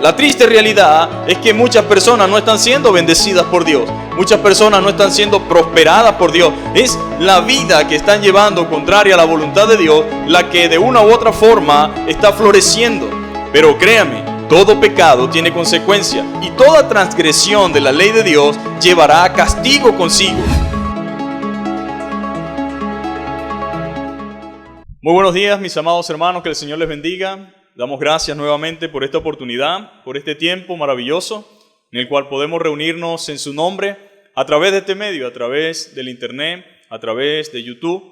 la triste realidad es que muchas personas no están siendo bendecidas por Dios. Muchas personas no están siendo prosperadas por Dios. Es la vida que están llevando contraria a la voluntad de Dios la que de una u otra forma está floreciendo. Pero créame, todo pecado tiene consecuencia y toda transgresión de la ley de Dios llevará a castigo consigo. Muy buenos días, mis amados hermanos, que el Señor les bendiga. Damos gracias nuevamente por esta oportunidad, por este tiempo maravilloso en el cual podemos reunirnos en su nombre a través de este medio, a través del internet, a través de YouTube.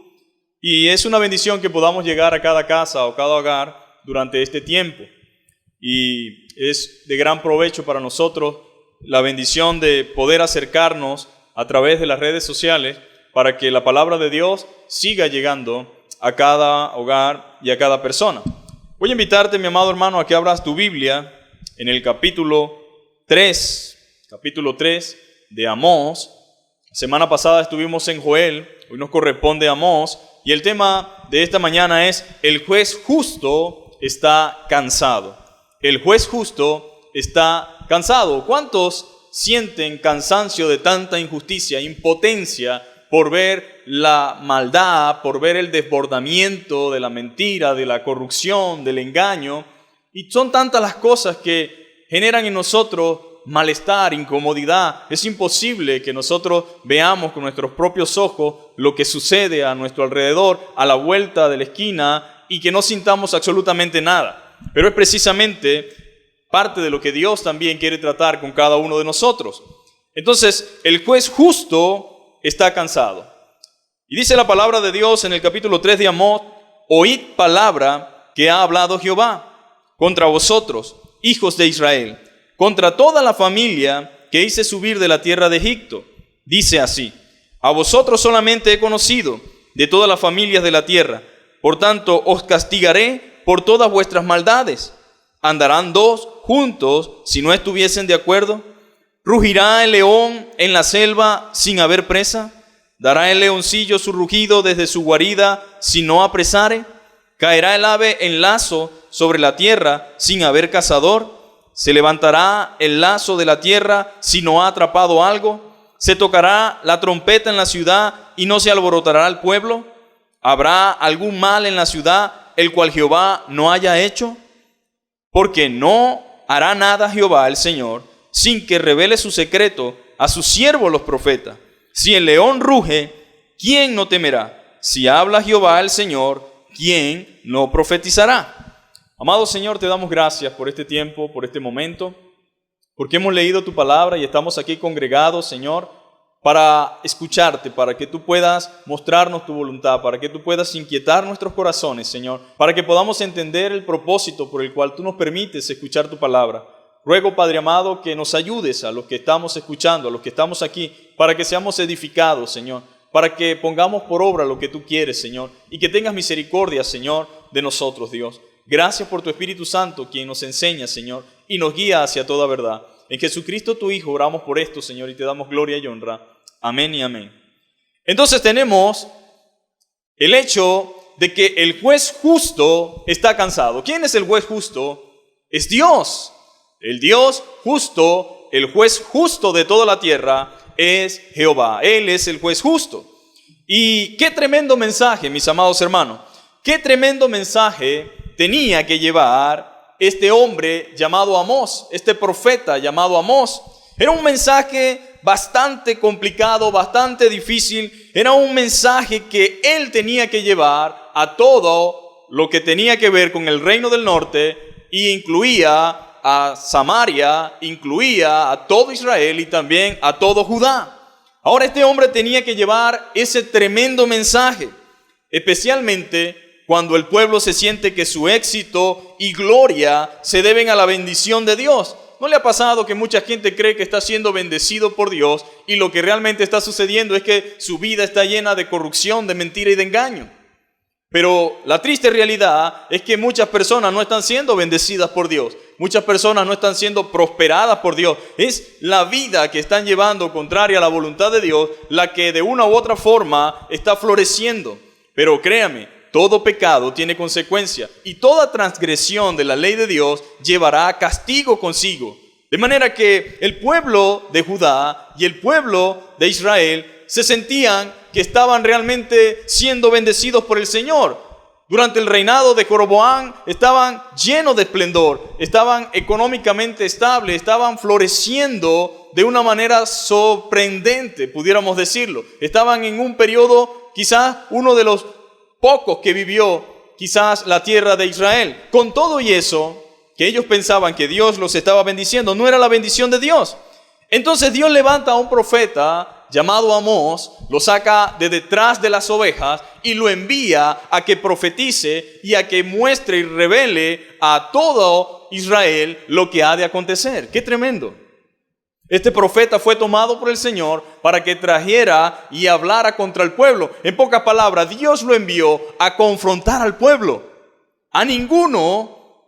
Y es una bendición que podamos llegar a cada casa o cada hogar durante este tiempo. Y es de gran provecho para nosotros la bendición de poder acercarnos a través de las redes sociales para que la palabra de Dios siga llegando a cada hogar y a cada persona. Voy a invitarte, mi amado hermano, a que abras tu Biblia en el capítulo 3 de Amós. La semana pasada estuvimos en Joel, hoy nos corresponde Amós, y el tema de esta mañana es: el juez justo está cansado. El juez justo está cansado. ¿Cuántos sienten cansancio de tanta injusticia, impotencia por ver la maldad, por ver el desbordamiento de la mentira, de la corrupción, del engaño? Y son tantas las cosas que generan en nosotros malestar, incomodidad. Es imposible que nosotros veamos con nuestros propios ojos lo que sucede a nuestro alrededor, a la vuelta de la esquina, y que no sintamos absolutamente nada. Pero es precisamente parte de lo que Dios también quiere tratar con cada uno de nosotros. Entonces, el juez justo está cansado. Y dice la palabra de Dios en el capítulo 3 de Amós: oíd palabra que ha hablado Jehová contra vosotros, hijos de Israel, contra toda la familia que hice subir de la tierra de Egipto. Dice así: a vosotros solamente he conocido de todas las familias de la tierra, por tanto os castigaré por todas vuestras maldades. ¿Andarán dos juntos si no estuviesen de acuerdo? ¿Rugirá el león en la selva sin haber presa? ¿Dará el leoncillo su rugido desde su guarida si no apresare? ¿Caerá el ave en lazo sobre la tierra sin haber cazador? ¿Se levantará el lazo de la tierra si no ha atrapado algo? ¿Se tocará la trompeta en la ciudad y no se alborotará el pueblo? ¿Habrá algún mal en la ciudad el cual Jehová no haya hecho? Porque no hará nada Jehová el Señor sin que revele su secreto a sus siervos los profetas. Si el león ruge, ¿quién no temerá? Si habla Jehová el Señor, ¿quién no profetizará? Amado Señor, te damos gracias por este tiempo, por este momento, porque hemos leído tu palabra y estamos aquí congregados, Señor, para escucharte, para que tú puedas mostrarnos tu voluntad, para que tú puedas inquietar nuestros corazones, Señor, para que podamos entender el propósito por el cual tú nos permites escuchar tu palabra. Ruego, Padre amado, que nos ayudes a los que estamos escuchando, a los que estamos aquí, para que seamos edificados, Señor, para que pongamos por obra lo que tú quieres, Señor, y que tengas misericordia, Señor, de nosotros, Dios. Gracias por tu Espíritu Santo, quien nos enseña, Señor, y nos guía hacia toda verdad. En Jesucristo tu Hijo oramos por esto, Señor, y te damos gloria y honra. Amén y amén. Entonces tenemos el hecho de que el juez justo está cansado. ¿Quién es el juez justo? Es Dios. El Dios justo, el juez justo de toda la tierra es Jehová. Él es el juez justo. Y qué tremendo mensaje, mis amados hermanos. Qué tremendo mensaje tenía que llevar este hombre llamado Amós, este profeta llamado Amós. Era un mensaje bastante complicado, bastante difícil. Era un mensaje que él tenía que llevar a todo lo que tenía que ver con el reino del norte, y incluía a Samaria, incluía a todo Israel y también a todo Judá. Ahora este hombre tenía que llevar ese tremendo mensaje, especialmente cuando el pueblo se siente que su éxito y gloria se deben a la bendición de Dios. ¿No le ha pasado que mucha gente cree que está siendo bendecido por Dios y lo que realmente está sucediendo es que su vida está llena de corrupción, de mentira y de engaño? Pero la triste realidad es que muchas personas no están siendo bendecidas por Dios. Muchas personas no están siendo prosperadas por Dios. Es la vida que están llevando contraria a la voluntad de Dios la que de una u otra forma está floreciendo. Pero créame, todo pecado tiene consecuencia y toda transgresión de la ley de Dios llevará castigo consigo. De manera que el pueblo de Judá y el pueblo de Israel se sentían que estaban realmente siendo bendecidos por el Señor. Durante el reinado de Jeroboam estaban llenos de esplendor, estaban económicamente estables, estaban floreciendo de una manera sorprendente, pudiéramos decirlo. Estaban en un periodo, quizás uno de los pocos que vivió quizás la tierra de Israel. Con todo y eso, que ellos pensaban que Dios los estaba bendiciendo, no era la bendición de Dios. Entonces Dios levanta a un profeta llamado Amós, lo saca de detrás de las ovejas y lo envía a que profetice y a que muestre y revele a todo Israel lo que ha de acontecer. ¡Qué tremendo! Este profeta fue tomado por el Señor para que trajera y hablara contra el pueblo. En pocas palabras, Dios lo envió a confrontar al pueblo. A ninguno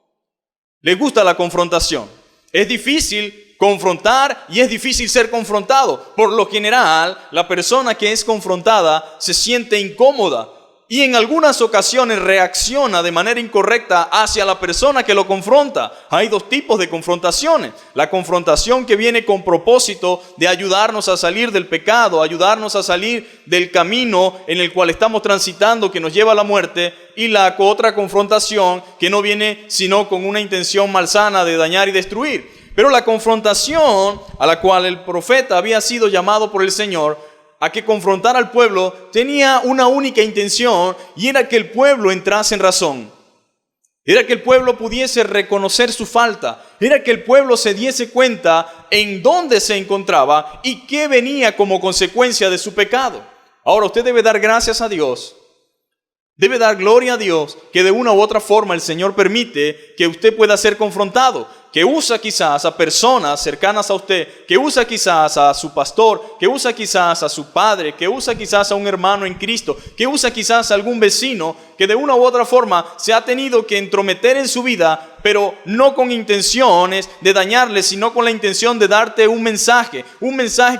le gusta la confrontación. Es difícil confrontar y es difícil ser confrontado. Por lo general, la persona que es confrontada se siente incómoda y en algunas ocasiones reacciona de manera incorrecta hacia la persona que lo confronta. Hay dos tipos de confrontaciones. La confrontación que viene con propósito de ayudarnos a salir del pecado, ayudarnos a salir del camino en el cual estamos transitando que nos lleva a la muerte, y la otra confrontación que no viene sino con una intención malsana de dañar y destruir. Pero la confrontación a la cual el profeta había sido llamado por el Señor a que confrontara al pueblo tenía una única intención, y era que el pueblo entrase en razón. Era que el pueblo pudiese reconocer su falta. Era que el pueblo se diese cuenta en dónde se encontraba y qué venía como consecuencia de su pecado. Ahora usted debe dar gracias a Dios. Debe dar gloria a Dios que de una u otra forma el Señor permite que usted pueda ser confrontado, que usa quizás a personas cercanas a usted, que usa quizás a su pastor, que usa quizás a su padre, que usa quizás a un hermano en Cristo, que usa quizás a algún vecino que de una u otra forma se ha tenido que entrometer en su vida, pero no con intenciones de dañarle, sino con la intención de darte un mensaje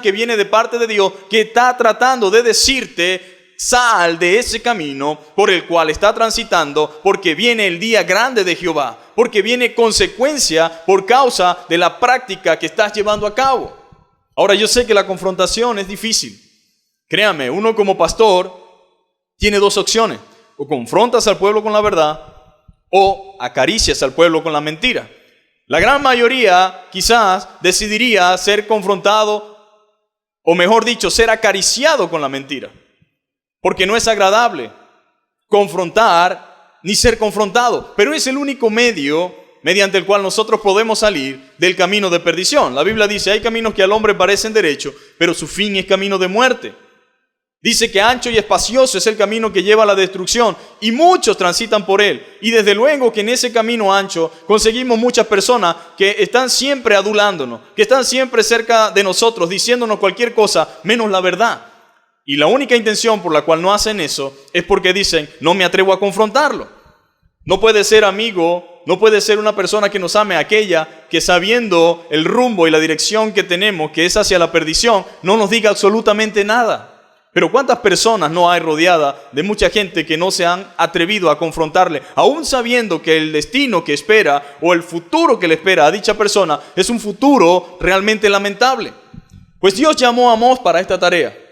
que viene de parte de Dios, que está tratando de decirte: sal de ese camino por el cual está transitando, porque viene el día grande de Jehová, porque viene consecuencia por causa de la práctica que estás llevando a cabo. Ahora, yo sé que la confrontación es difícil. Créame, uno como pastor tiene dos opciones: o confrontas al pueblo con la verdad, o acaricias al pueblo con la mentira. La gran mayoría quizás decidiría ser confrontado, o mejor dicho, ser acariciado con la mentira. Porque no es agradable confrontar ni ser confrontado. Pero es el único medio mediante el cual nosotros podemos salir del camino de perdición. La Biblia dice: hay caminos que al hombre parecen derechos, pero su fin es camino de muerte. Dice que ancho y espacioso es el camino que lleva a la destrucción, y muchos transitan por él. Y desde luego que en ese camino ancho conseguimos muchas personas que están siempre adulándonos, que están siempre cerca de nosotros, diciéndonos cualquier cosa menos la verdad. Y la única intención por la cual no hacen eso es porque dicen: no me atrevo a confrontarlo. No puede ser amigo, no puede ser una persona que nos ame aquella que, sabiendo el rumbo y la dirección que tenemos, que es hacia la perdición, no nos diga absolutamente nada. Pero ¿cuántas personas no hay rodeadas de mucha gente que no se han atrevido a confrontarle, aún sabiendo que el destino que espera o el futuro que le espera a dicha persona es un futuro realmente lamentable? Pues Dios llamó a Amós para esta tarea.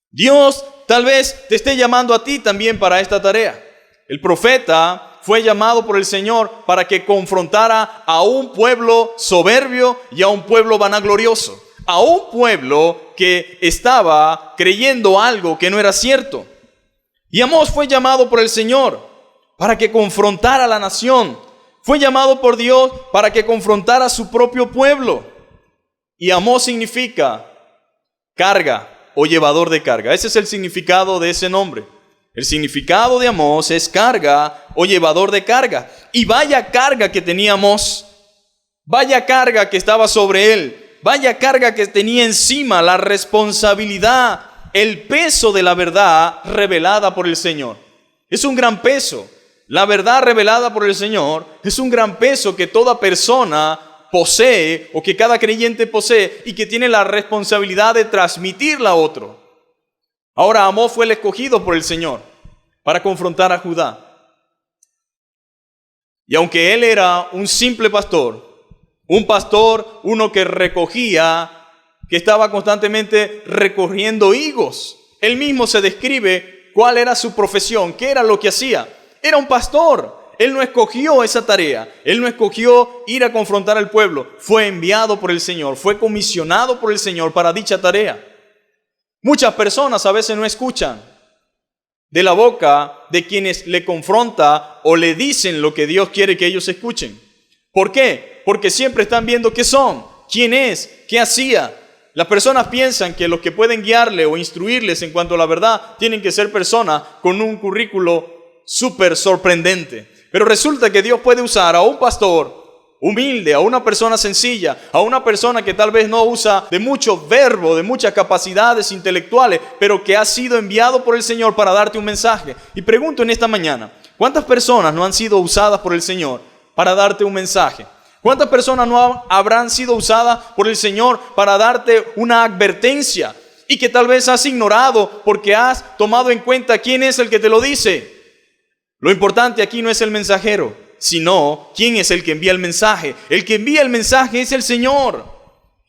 Dios tal vez te esté llamando a ti también para esta tarea. El profeta fue llamado por el Señor para que confrontara a un pueblo soberbio y a un pueblo vanaglorioso, a un pueblo que estaba creyendo algo que no era cierto. Y Amós fue llamado por el Señor para que confrontara a la nación. Fue llamado por Dios para que confrontara a su propio pueblo. Y Amós significa carga o llevador de carga. Ese es el significado de ese nombre. El significado de Amós es carga o llevador de carga. Y vaya carga que tenía Amós. Vaya carga que estaba sobre él. Vaya carga que tenía encima, la responsabilidad, el peso de la verdad revelada por el Señor. Es un gran peso. La verdad revelada por el Señor es un gran peso que toda persona posee, o que cada creyente posee, y que tiene la responsabilidad de transmitirla a otro. Ahora, Amós fue el escogido por el Señor para confrontar a Judá. Y aunque él era un simple pastor, uno que recogía, que estaba constantemente recogiendo higos, él mismo se describe cuál era su profesión, qué era lo que hacía. Era un pastor. Él no escogió esa tarea. Él no escogió ir a confrontar al pueblo. Fue enviado por el Señor. Fue comisionado por el Señor para dicha tarea. Muchas personas a veces no escuchan de la boca de quienes le confronta o le dicen lo que Dios quiere que ellos escuchen. ¿Por qué? Porque siempre están viendo qué son, quién es, qué hacía. Las personas piensan que los que pueden guiarle o instruirles en cuanto a la verdad tienen que ser personas con un currículo súper sorprendente. Pero resulta que Dios puede usar a un pastor humilde, a una persona sencilla, a una persona que tal vez no usa de mucho verbo, de muchas capacidades intelectuales, pero que ha sido enviado por el Señor para darte un mensaje. Y pregunto en esta mañana, ¿cuántas personas no han sido usadas por el Señor para darte un mensaje? ¿Cuántas personas no habrán sido usadas por el Señor para darte una advertencia y que tal vez has ignorado porque has tomado en cuenta quién es el que te lo dice? Lo importante aquí no es el mensajero, sino quién es el que envía el mensaje. El que envía el mensaje es el Señor.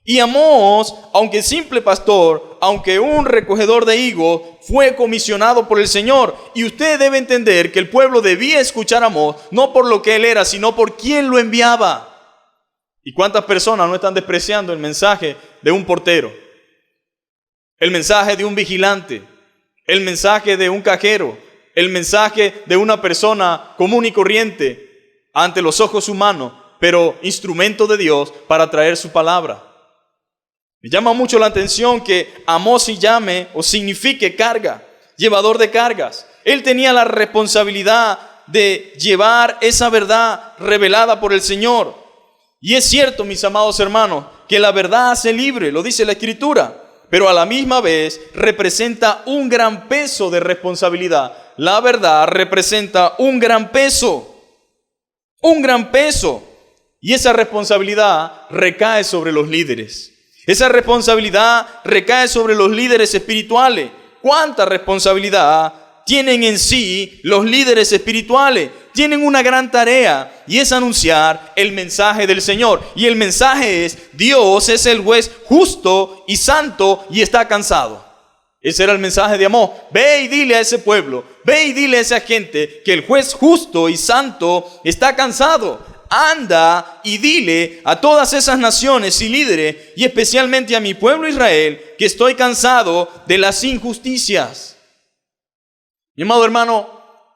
Y Amós, aunque simple pastor, aunque un recogedor de higos, fue comisionado por el Señor. Y usted debe entender que el pueblo debía escuchar a Amós, no por lo que él era, sino por quién lo enviaba. ¿Y cuántas personas no están despreciando el mensaje de un portero? El mensaje de un vigilante, el mensaje de un cajero, el mensaje de una persona común y corriente ante los ojos humanos, pero instrumento de Dios para traer su palabra. Me llama mucho la atención que Amós se llame o signifique carga, llevador de cargas. Él tenía la responsabilidad de llevar esa verdad revelada por el Señor. Y es cierto, mis amados hermanos, que la verdad hace libre, lo dice la Escritura, pero a la misma vez representa un gran peso de responsabilidad. La verdad representa un gran peso, y esa responsabilidad recae sobre los líderes. Esa responsabilidad recae sobre los líderes espirituales. ¿Cuánta responsabilidad tienen en sí los líderes espirituales? Tienen una gran tarea y es anunciar el mensaje del Señor. Y el mensaje es: Dios es el juez justo y santo y está cansado. Ese era el mensaje de Amós. Ve y dile a ese pueblo, ve y dile a esa gente que el juez justo y santo está cansado. Anda y dile a todas esas naciones y líderes, y especialmente a mi pueblo Israel, que estoy cansado de las injusticias. Mi amado hermano,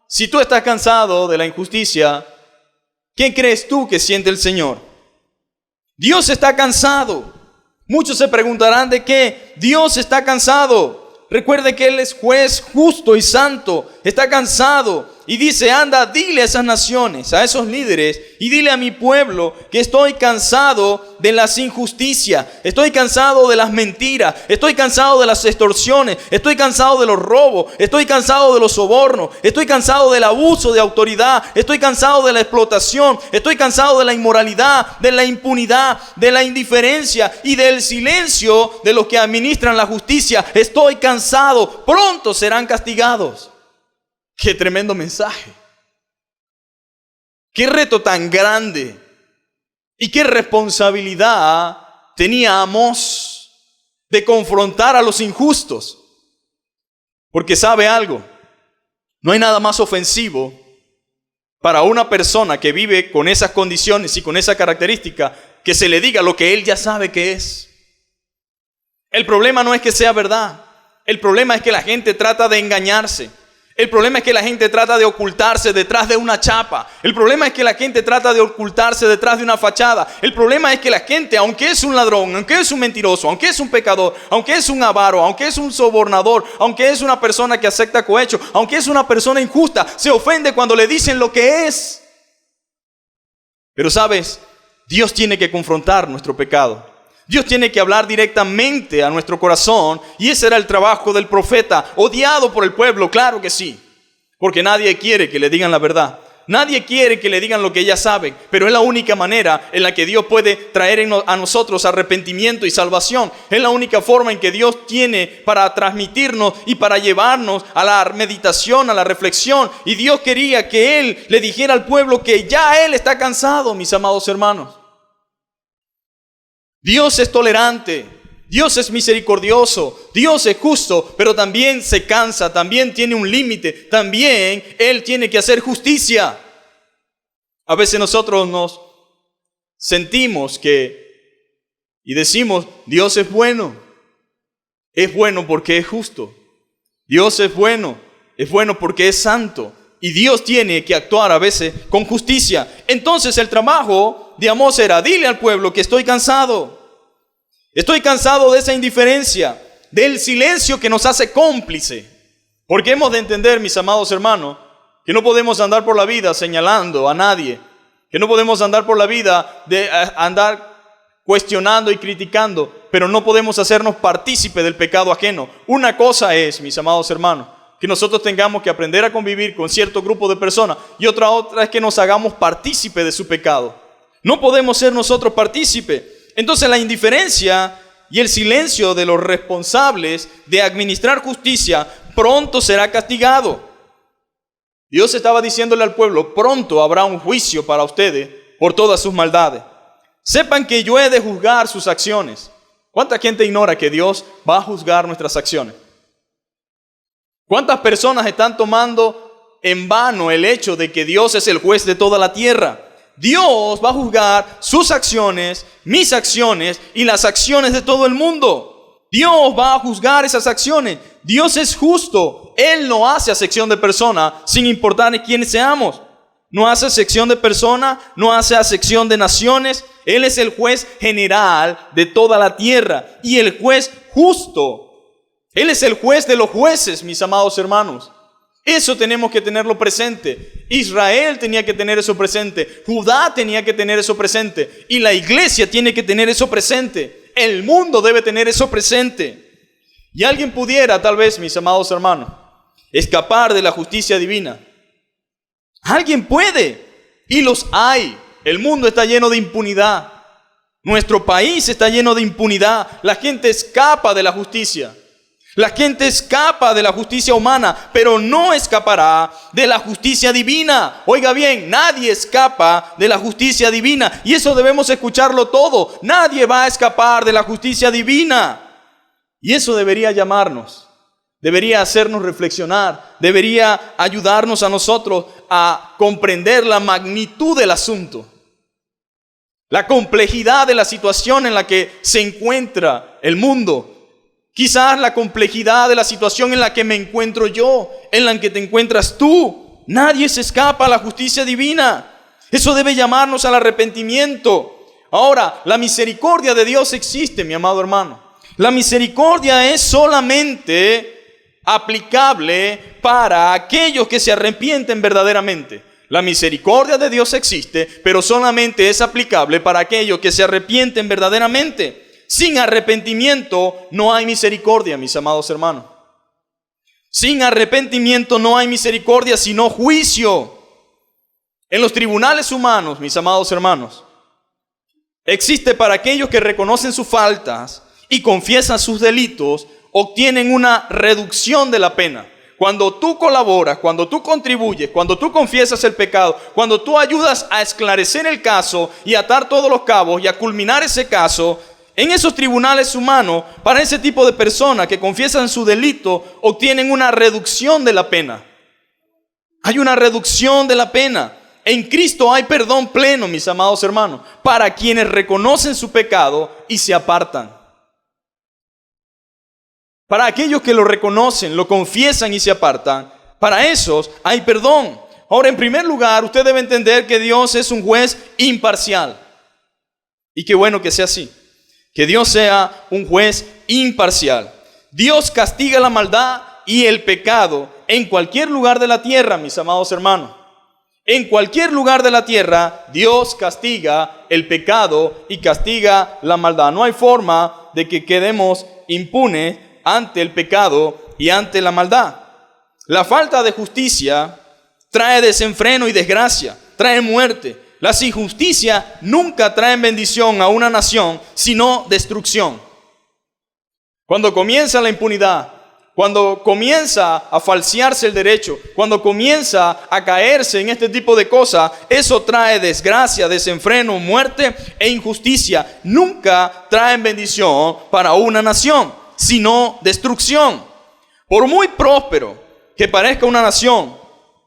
si tú estás cansado de la injusticia, ¿qué crees tú que siente el Señor? Dios está cansado. Muchos se preguntarán de qué. Dios está cansado. Recuerde que Él es juez justo y santo. Está cansado. Y dice: anda, dile a esas naciones, a esos líderes, y dile a mi pueblo que estoy cansado de las injusticias. Estoy cansado de las mentiras. Estoy cansado de las extorsiones. Estoy cansado de los robos. Estoy cansado de los sobornos. Estoy cansado del abuso de autoridad. Estoy cansado de la explotación. Estoy cansado de la inmoralidad, de la impunidad, de la indiferencia y del silencio de los que administran la justicia. Estoy cansado. Pronto serán castigados. ¡Qué tremendo mensaje! ¡Qué reto tan grande! ¿Y qué responsabilidad tenía Amós de confrontar a los injustos? Porque sabe algo, no hay nada más ofensivo para una persona que vive con esas condiciones y con esa característica que se le diga lo que él ya sabe que es. El problema no es que sea verdad, el problema es que la gente trata de engañarse. El problema es que la gente trata de ocultarse detrás de una chapa. El problema es que la gente trata de ocultarse detrás de una fachada. El problema es que la gente, aunque es un ladrón, aunque es un mentiroso, aunque es un pecador, aunque es un avaro, aunque es un sobornador, aunque es una persona que acepta cohecho, aunque es una persona injusta, se ofende cuando le dicen lo que es. Pero sabes, Dios tiene que confrontar nuestro pecado. Dios tiene que hablar directamente a nuestro corazón, y ese era el trabajo del profeta, odiado por el pueblo, claro que sí, porque nadie quiere que le digan la verdad. Nadie quiere que le digan lo que ella sabe, pero es la única manera en la que Dios puede traer a nosotros arrepentimiento y salvación. Es la única forma en que Dios tiene para transmitirnos y para llevarnos a la meditación, a la reflexión. Y Dios quería que Él le dijera al pueblo que ya Él está cansado, mis amados hermanos. Dios es tolerante. Dios es misericordioso, Dios es justo, pero también se cansa, también tiene un límite, también Él tiene que hacer justicia. A veces nosotros nos sentimos y decimos, Dios es bueno porque es justo. Dios es bueno porque es santo. Y Dios tiene que actuar a veces con justicia. Entonces el trabajo de Amós era, dile al pueblo que estoy cansado. Estoy cansado de esa indiferencia, del silencio que nos hace cómplice. Porque hemos de entender, mis amados hermanos, que no podemos andar por la vida señalando a nadie. Que no podemos andar por la vida andar cuestionando y criticando, pero no podemos hacernos partícipe del pecado ajeno. Una cosa es, mis amados hermanos, que nosotros tengamos que aprender a convivir con cierto grupo de personas, y otra es que nos hagamos partícipe de su pecado. No podemos ser nosotros partícipes. Entonces la indiferencia y el silencio de los responsables de administrar justicia pronto será castigado. Dios estaba diciéndole al pueblo, pronto habrá un juicio para ustedes por todas sus maldades. Sepan que yo he de juzgar sus acciones. ¿Cuánta gente ignora que Dios va a juzgar nuestras acciones? ¿Cuántas personas están tomando en vano el hecho de que Dios es el juez de toda la tierra? Dios va a juzgar sus acciones, mis acciones y las acciones de todo el mundo. Dios va a juzgar esas acciones. Dios es justo. Él no hace acepción de persona sin importar quiénes seamos. No hace acepción de persona, no hace acepción de naciones. Él es el juez general de toda la tierra y el juez justo. Él es el juez de los jueces, mis amados hermanos. Eso tenemos que tenerlo presente. Israel tenía que tener eso presente. Judá tenía que tener eso presente. Y la iglesia tiene que tener eso presente. El mundo debe tener eso presente. Y alguien pudiera, tal vez, mis amados hermanos, escapar de la justicia divina. Alguien puede. Y los hay. El mundo está lleno de impunidad. Nuestro país está lleno de impunidad. La gente escapa de la justicia. La gente escapa de la justicia humana, pero no escapará de la justicia divina. Oiga bien, nadie escapa de la justicia divina. Y eso debemos escucharlo todo. Nadie va a escapar de la justicia divina. Y eso debería llamarnos, debería hacernos reflexionar, debería ayudarnos a nosotros a comprender la magnitud del asunto. La complejidad de la situación en la que se encuentra el mundo. Quizás la complejidad de la situación en la que me encuentro yo, en la que te encuentras tú. Nadie se escapa a la justicia divina. Eso debe llamarnos al arrepentimiento. Ahora, la misericordia de Dios existe, mi amado hermano. La misericordia es solamente aplicable para aquellos que se arrepienten verdaderamente. La misericordia de Dios existe, pero solamente es aplicable para aquellos que se arrepienten verdaderamente. Sin arrepentimiento no hay misericordia, mis amados hermanos. Sin arrepentimiento no hay misericordia, sino juicio. En los tribunales humanos, mis amados hermanos, existe para aquellos que reconocen sus faltas y confiesan sus delitos, obtienen una reducción de la pena. Cuando tú colaboras, cuando tú contribuyes, cuando tú confiesas el pecado, cuando tú ayudas a esclarecer el caso y atar todos los cabos y a culminar ese caso, en esos tribunales humanos, para ese tipo de personas que confiesan su delito, obtienen una reducción de la pena. Hay una reducción de la pena. En Cristo hay perdón pleno, mis amados hermanos, para quienes reconocen su pecado y se apartan. Para aquellos que lo reconocen, lo confiesan y se apartan, para esos hay perdón. Ahora, en primer lugar, usted debe entender que Dios es un juez imparcial. Y qué bueno que sea así. Que Dios sea un juez imparcial. Dios castiga la maldad y el pecado en cualquier lugar de la tierra, mis amados hermanos. En cualquier lugar de la tierra, Dios castiga el pecado y castiga la maldad. No hay forma de que quedemos impunes ante el pecado y ante la maldad. La falta de justicia trae desenfreno y desgracia, trae muerte. Las injusticias nunca traen bendición a una nación, sino destrucción. Cuando comienza la impunidad, cuando comienza a falsearse el derecho, cuando comienza a caerse en este tipo de cosas, eso trae desgracia, desenfreno, muerte e injusticia. Nunca traen bendición para una nación, sino destrucción. Por muy próspero que parezca una nación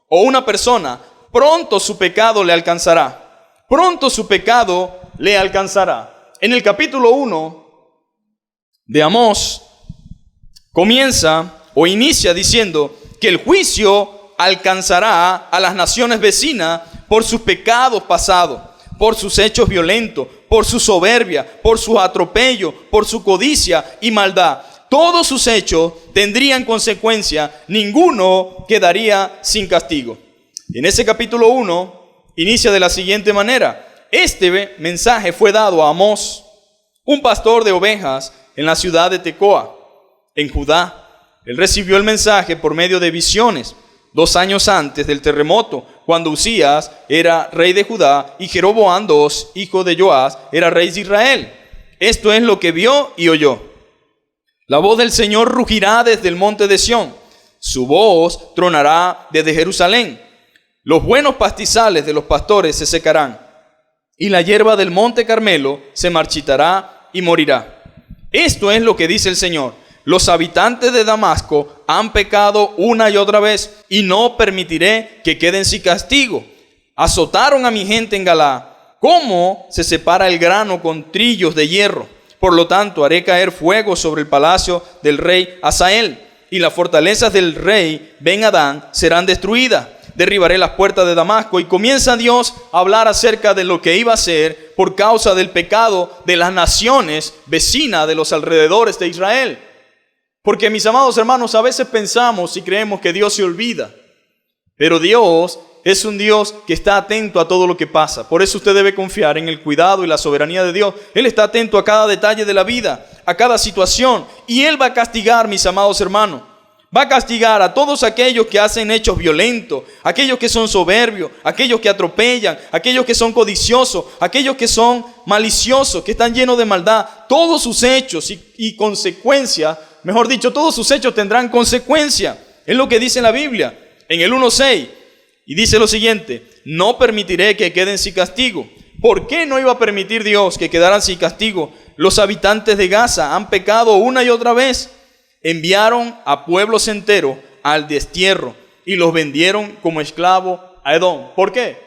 o una persona, pronto su pecado le alcanzará. Pronto su pecado le alcanzará. En el capítulo 1 de Amós, comienza o inicia diciendo que el juicio alcanzará a las naciones vecinas por sus pecados pasados, por sus hechos violentos, por su soberbia, por sus atropellos, por su codicia y maldad. Todos sus hechos tendrían consecuencia, ninguno quedaría sin castigo. En ese capítulo 1 inicia de la siguiente manera. Este mensaje fue dado a Amós, un pastor de ovejas en la ciudad de Tecoa, en Judá. Él recibió el mensaje por medio de visiones 2 años antes del terremoto, cuando Usías era rey de Judá y Jeroboam II, hijo de Joás, era rey de Israel. Esto es lo que vio y oyó. La voz del Señor rugirá desde el monte de Sión, su voz tronará desde Jerusalén. Los buenos pastizales de los pastores se secarán, y la hierba del monte Carmelo se marchitará y morirá. Esto es lo que dice el Señor. Los habitantes de Damasco han pecado una y otra vez, y no permitiré que queden sin castigo. Azotaron a mi gente en Galá. ¿Cómo se separa el grano con trillos de hierro? Por lo tanto, haré caer fuego sobre el palacio del rey Hazael, y las fortalezas del rey Ben-Hadad serán destruidas. Derribaré las puertas de Damasco. Y comienza Dios a hablar acerca de lo que iba a hacer por causa del pecado de las naciones vecinas de los alrededores de Israel. Porque, mis amados hermanos, a veces pensamos y creemos que Dios se olvida. Pero Dios es un Dios que está atento a todo lo que pasa. Por eso usted debe confiar en el cuidado y la soberanía de Dios. Él está atento a cada detalle de la vida, a cada situación. Y Él va a castigar, mis amados hermanos. Va a castigar a todos aquellos que hacen hechos violentos, aquellos que son soberbios, aquellos que atropellan, aquellos que son codiciosos, aquellos que son maliciosos, que están llenos de maldad. Todos sus hechos y consecuencias, mejor dicho, todos sus hechos tendrán consecuencia. Es lo que dice la Biblia en el 1:6. Y dice lo siguiente: no permitiré que queden sin castigo. ¿Por qué no iba a permitir Dios que quedaran sin castigo? Los habitantes de Gaza han pecado una y otra vez. Enviaron a pueblos enteros al destierro y los vendieron como esclavos a Edom. ¿Por qué?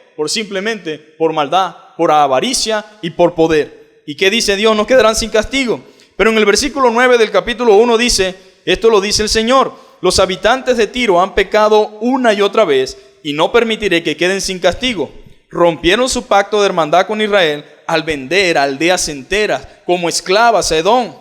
Por maldad, por avaricia y por poder. ¿Y qué dice Dios? No quedarán sin castigo. Pero en el versículo 9 del capítulo 1 dice, esto lo dice el Señor: los habitantes de Tiro han pecado una y otra vez, y no permitiré que queden sin castigo. Rompieron su pacto de hermandad con Israel al vender a aldeas enteras como esclavas a Edom.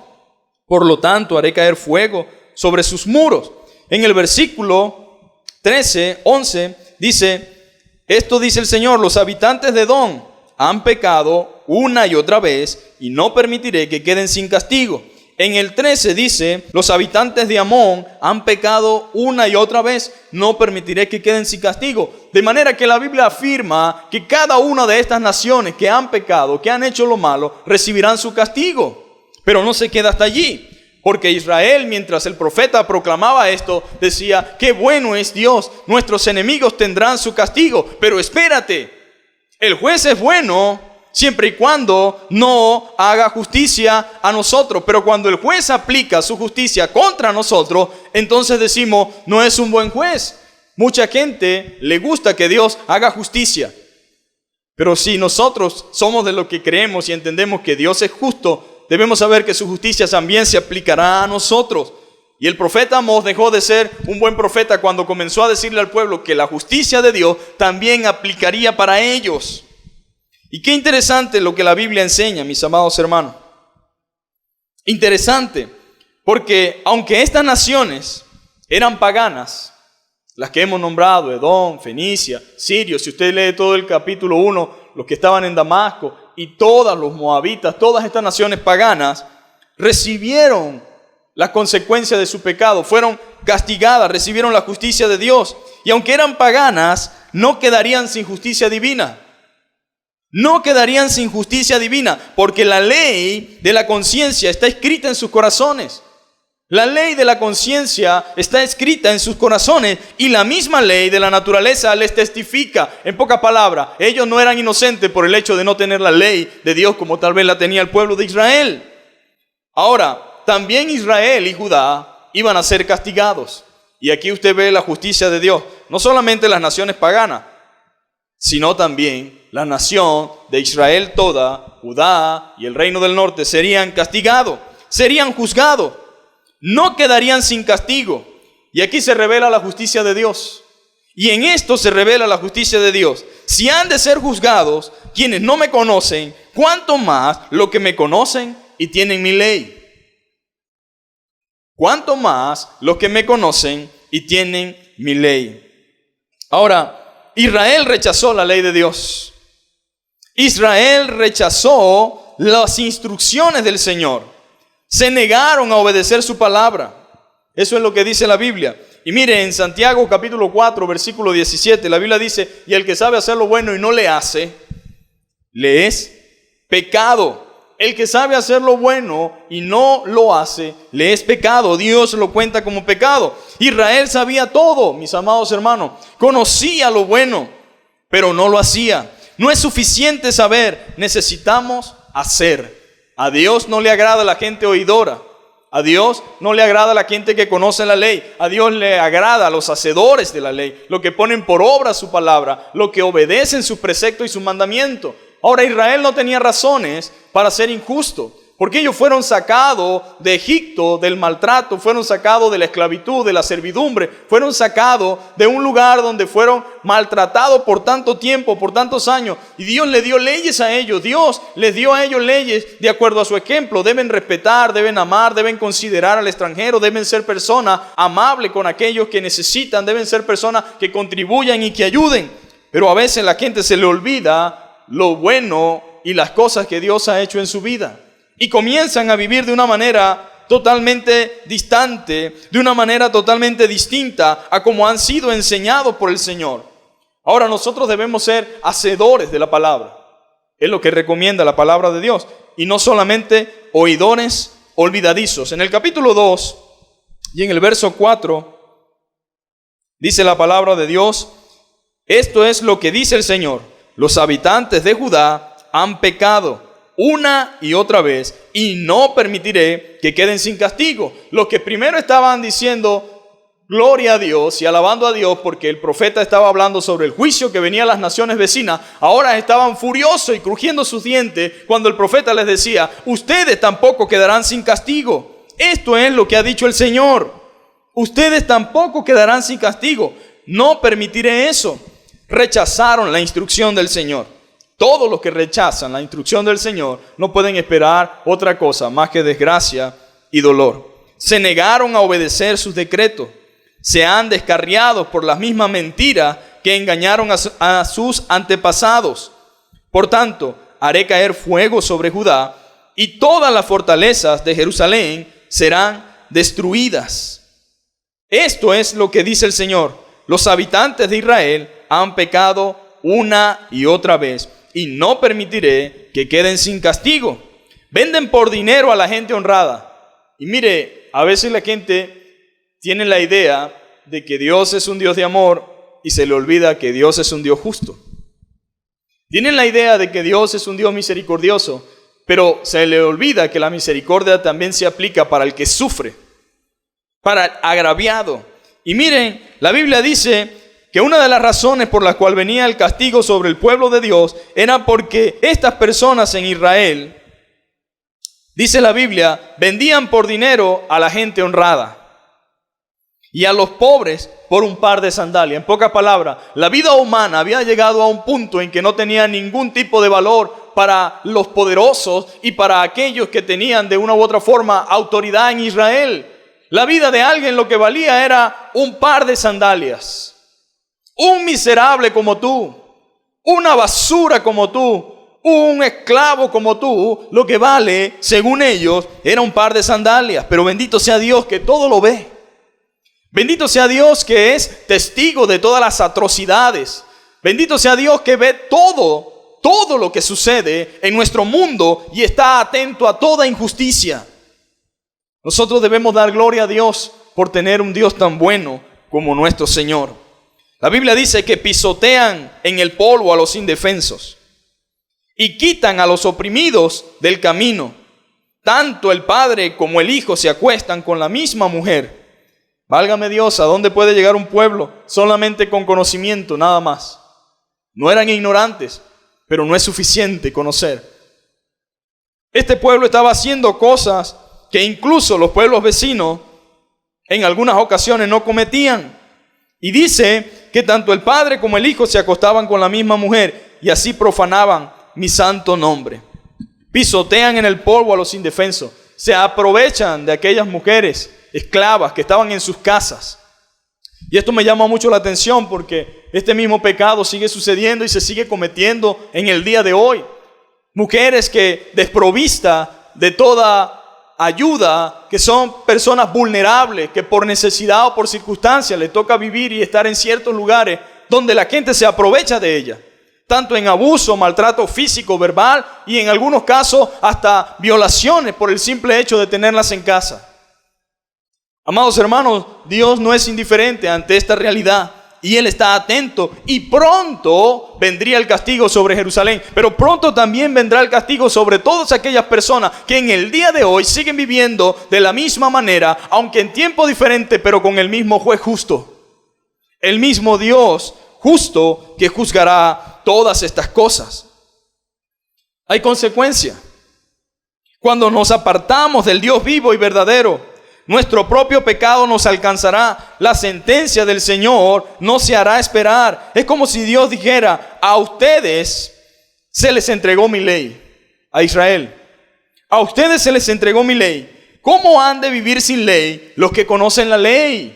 Por lo tanto, haré caer fuego sobre sus muros. En el versículo 11 dice, esto dice el Señor: los habitantes de Edom han pecado una y otra vez, y no permitiré que queden sin castigo. En el 13 dice, los habitantes de Amón han pecado una y otra vez, no permitiré que queden sin castigo. De manera que la Biblia afirma que cada una de estas naciones que han pecado, que han hecho lo malo, recibirán su castigo. Pero no se queda hasta allí, porque Israel, mientras el profeta proclamaba esto, decía, qué bueno es Dios, nuestros enemigos tendrán su castigo. Pero espérate, el juez es bueno siempre y cuando no haga justicia a nosotros. Pero cuando el juez aplica su justicia contra nosotros, entonces decimos, no es un buen juez. Mucha gente le gusta que Dios haga justicia. Pero si nosotros somos de lo que creemos y entendemos que Dios es justo, debemos saber que su justicia también se aplicará a nosotros. Y el profeta Amós dejó de ser un buen profeta cuando comenzó a decirle al pueblo que la justicia de Dios también aplicaría para ellos. Y qué interesante lo que la Biblia enseña, mis amados hermanos. Interesante, porque aunque estas naciones eran paganas, las que hemos nombrado, Edom, Fenicia, Sirio, si usted lee todo el capítulo 1, los que estaban en Damasco, y todos los moabitas, todas estas naciones paganas, recibieron las consecuencias de su pecado, fueron castigadas, recibieron la justicia de Dios. Y aunque eran paganas, no quedarían sin justicia divina. No quedarían sin justicia divina, porque la ley de la conciencia está escrita en sus corazones. La ley de la conciencia está escrita en sus corazones y la misma ley de la naturaleza les testifica. En pocas palabras, ellos no eran inocentes por el hecho de no tener la ley de Dios como tal vez la tenía el pueblo de Israel. Ahora, también Israel y Judá iban a ser castigados. Y aquí usted ve la justicia de Dios. No solamente las naciones paganas, sino también la nación de Israel toda, Judá y el reino del norte serían castigados, serían juzgados. No quedarían sin castigo. Y aquí se revela la justicia de Dios. Y en esto se revela la justicia de Dios. Si han de ser juzgados quienes no me conocen, cuánto más los que me conocen y tienen mi ley. Cuánto más los que me conocen y tienen mi ley. Ahora, Israel rechazó la ley de Dios. Israel rechazó las instrucciones del Señor. Se negaron a obedecer su palabra. Eso es lo que dice la Biblia. Y mire, en Santiago capítulo 4, versículo 17, la Biblia dice, y el que sabe hacer lo bueno y no le hace, le es pecado. El que sabe hacer lo bueno y no lo hace, le es pecado. Dios lo cuenta como pecado. Israel sabía todo, mis amados hermanos. Conocía lo bueno, pero no lo hacía. No es suficiente saber, necesitamos hacer. A Dios no le agrada la gente oidora. A Dios no le agrada la gente que conoce la ley. A Dios le agrada a los hacedores de la ley, los que ponen por obra su palabra, los que obedecen sus preceptos y sus mandamientos. Ahora, Israel no tenía razones para ser injusto, porque ellos fueron sacados de Egipto, del maltrato, fueron sacados de la esclavitud, de la servidumbre, fueron sacados de un lugar donde fueron maltratados por tanto tiempo, por tantos años. Y Dios les dio leyes a ellos, Dios les dio a ellos leyes de acuerdo a su ejemplo. Deben respetar, deben amar, deben considerar al extranjero, deben ser personas amables con aquellos que necesitan, deben ser personas que contribuyan y que ayuden. Pero a veces la gente se le olvida lo bueno y las cosas que Dios ha hecho en su vida. Y comienzan a vivir de una manera totalmente distante, de una manera totalmente distinta a como han sido enseñados por el Señor. Ahora nosotros debemos ser hacedores de la palabra. Es lo que recomienda la palabra de Dios. Y no solamente oidores olvidadizos. En el capítulo 2 y en el verso 4 dice la palabra de Dios: esto es lo que dice el Señor. Los habitantes de Judá han pecado una y otra vez, y no permitiré que queden sin castigo. Los que primero estaban diciendo gloria a Dios y alabando a Dios porque el profeta estaba hablando sobre el juicio que venía a las naciones vecinas, ahora estaban furiosos y crujiendo sus dientes cuando el profeta les decía: ustedes tampoco quedarán sin castigo. Esto es lo que ha dicho el Señor. Ustedes tampoco quedarán sin castigo. No permitiré eso. Rechazaron la instrucción del Señor. Todos los que rechazan la instrucción del Señor no pueden esperar otra cosa más que desgracia y dolor. Se negaron a obedecer sus decretos. Se han descarriado por las mismas mentiras que engañaron a sus antepasados. Por tanto, haré caer fuego sobre Judá y todas las fortalezas de Jerusalén serán destruidas. Esto es lo que dice el Señor. Los habitantes de Israel han pecado una y otra vez, y no permitiré que queden sin castigo. Venden por dinero a la gente honrada. Y mire, a veces la gente tiene la idea de que Dios es un Dios de amor y se le olvida que Dios es un Dios justo. Tienen la idea de que Dios es un Dios misericordioso, pero se le olvida que la misericordia también se aplica para el que sufre, para el agraviado. Y miren, la Biblia dice que una de las razones por las cuales venía el castigo sobre el pueblo de Dios era porque estas personas en Israel, dice la Biblia, vendían por dinero a la gente honrada y a los pobres por un par de sandalias. En pocas palabras, la vida humana había llegado a un punto en que no tenía ningún tipo de valor para los poderosos y para aquellos que tenían de una u otra forma autoridad en Israel. La vida de alguien lo que valía era un par de sandalias. Un miserable como tú, una basura como tú, un esclavo como tú, lo que vale, según ellos, era un par de sandalias. Pero bendito sea Dios que todo lo ve. Bendito sea Dios que es testigo de todas las atrocidades, Bendito sea Dios que ve todo lo que sucede en nuestro mundo y está atento a toda injusticia. Nosotros debemos dar gloria a Dios por tener un Dios tan bueno como nuestro Señor. La Biblia dice que pisotean en el polvo a los indefensos y quitan a los oprimidos del camino. Tanto el padre como el hijo se acuestan con la misma mujer. Válgame Dios, ¿a dónde puede llegar un pueblo solamente con conocimiento, nada más? No eran ignorantes, pero no es suficiente conocer. Este pueblo estaba haciendo cosas que incluso los pueblos vecinos en algunas ocasiones no cometían. Y dice que tanto el padre como el hijo se acostaban con la misma mujer y así profanaban mi santo nombre. Pisotean en el polvo a los indefensos. Se aprovechan de aquellas mujeres esclavas que estaban en sus casas. Y esto me llama mucho la atención porque este mismo pecado sigue sucediendo y se sigue cometiendo en el día de hoy. Mujeres que desprovistas de toda ayuda, que son personas vulnerables, que por necesidad o por circunstancia les toca vivir y estar en ciertos lugares donde la gente se aprovecha de ellas, tanto en abuso, maltrato físico, verbal y en algunos casos hasta violaciones por el simple hecho de tenerlas en casa. Amados hermanos, Dios no es indiferente ante esta realidad y Él está atento y pronto vendría el castigo sobre Jerusalén, pero pronto también vendrá el castigo sobre todas aquellas personas que en el día de hoy siguen viviendo de la misma manera, aunque en tiempo diferente, pero con el mismo juez justo, el mismo Dios justo que juzgará todas estas cosas. Hay consecuencia. Cuando nos apartamos del Dios vivo y verdadero, nuestro propio pecado nos alcanzará. La sentencia del Señor no se hará esperar. Es como si Dios dijera: a ustedes se les entregó mi ley, a Israel. A ustedes se les entregó mi ley. ¿Cómo han de vivir sin ley los que conocen la ley?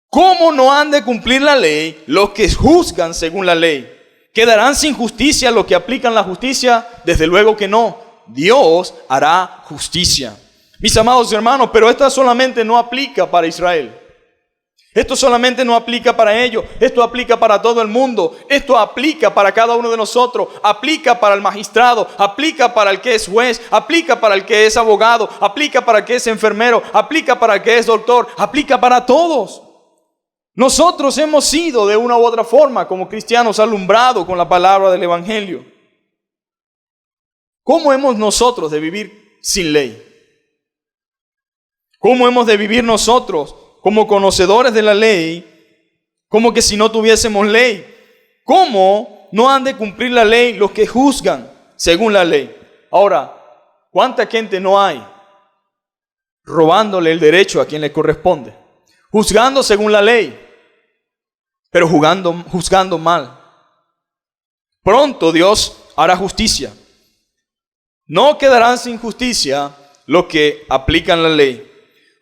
¿Cómo no han de cumplir la ley los que juzgan según la ley? ¿Quedarán sin justicia los que aplican la justicia? Desde luego que no. Dios hará justicia. Mis amados hermanos, pero esto solamente no aplica para Israel. Esto solamente no aplica para ellos. Esto aplica para todo el mundo. Esto aplica para cada uno de nosotros. Aplica para el magistrado. Aplica para el que es juez. Aplica para el que es abogado. Aplica para el que es enfermero. Aplica para el que es doctor. Aplica para todos. Nosotros hemos sido de una u otra forma como cristianos alumbrados con la palabra del Evangelio. ¿Cómo hemos nosotros de vivir sin ley? ¿Cómo hemos de vivir nosotros como conocedores de la ley, como que si no tuviésemos ley? ¿Cómo no han de cumplir la ley los que juzgan según la ley? Ahora, ¿cuánta gente no hay robándole el derecho a quien le corresponde? Juzgando según la ley, pero juzgando mal. Pronto Dios hará justicia. No quedarán sin justicia los que aplican la ley.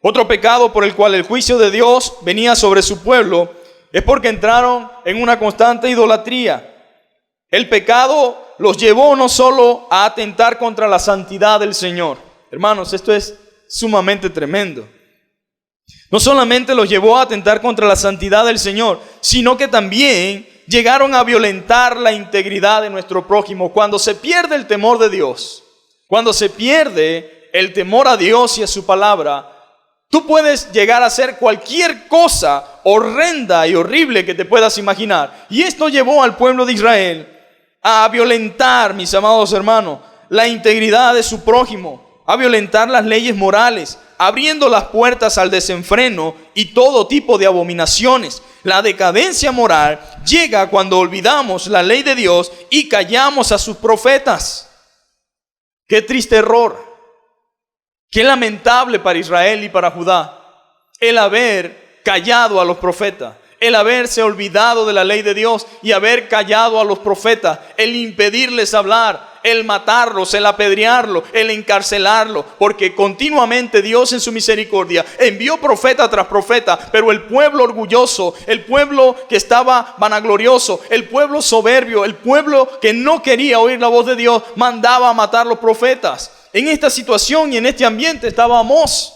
Otro pecado por el cual el juicio de Dios venía sobre su pueblo es porque entraron en una constante idolatría. El pecado los llevó no solo a atentar contra la santidad del Señor. Hermanos, esto es sumamente tremendo. No solamente los llevó a atentar contra la santidad del Señor, sino que también llegaron a violentar la integridad de nuestro prójimo. Cuando se pierde el temor de Dios, cuando se pierde el temor a Dios y a su palabra, tú puedes llegar a hacer cualquier cosa horrenda y horrible que te puedas imaginar. Y esto llevó al pueblo de Israel a violentar, mis amados hermanos, la integridad de su prójimo, a violentar las leyes morales, abriendo las puertas al desenfreno y todo tipo de abominaciones. La decadencia moral llega cuando olvidamos la ley de Dios y callamos a sus profetas. ¡Qué triste error! Qué lamentable para Israel y para Judá el haber callado a los profetas, el haberse olvidado de la ley de Dios y haber callado a los profetas, el impedirles hablar, el matarlos, el apedrearlos, el encarcelarlos, porque continuamente Dios en su misericordia envió profeta tras profeta, pero el pueblo orgulloso, el pueblo que estaba vanaglorioso, el pueblo soberbio, el pueblo que no quería oír la voz de Dios, mandaba a matar los profetas. En esta situación y en este ambiente estaba Amós,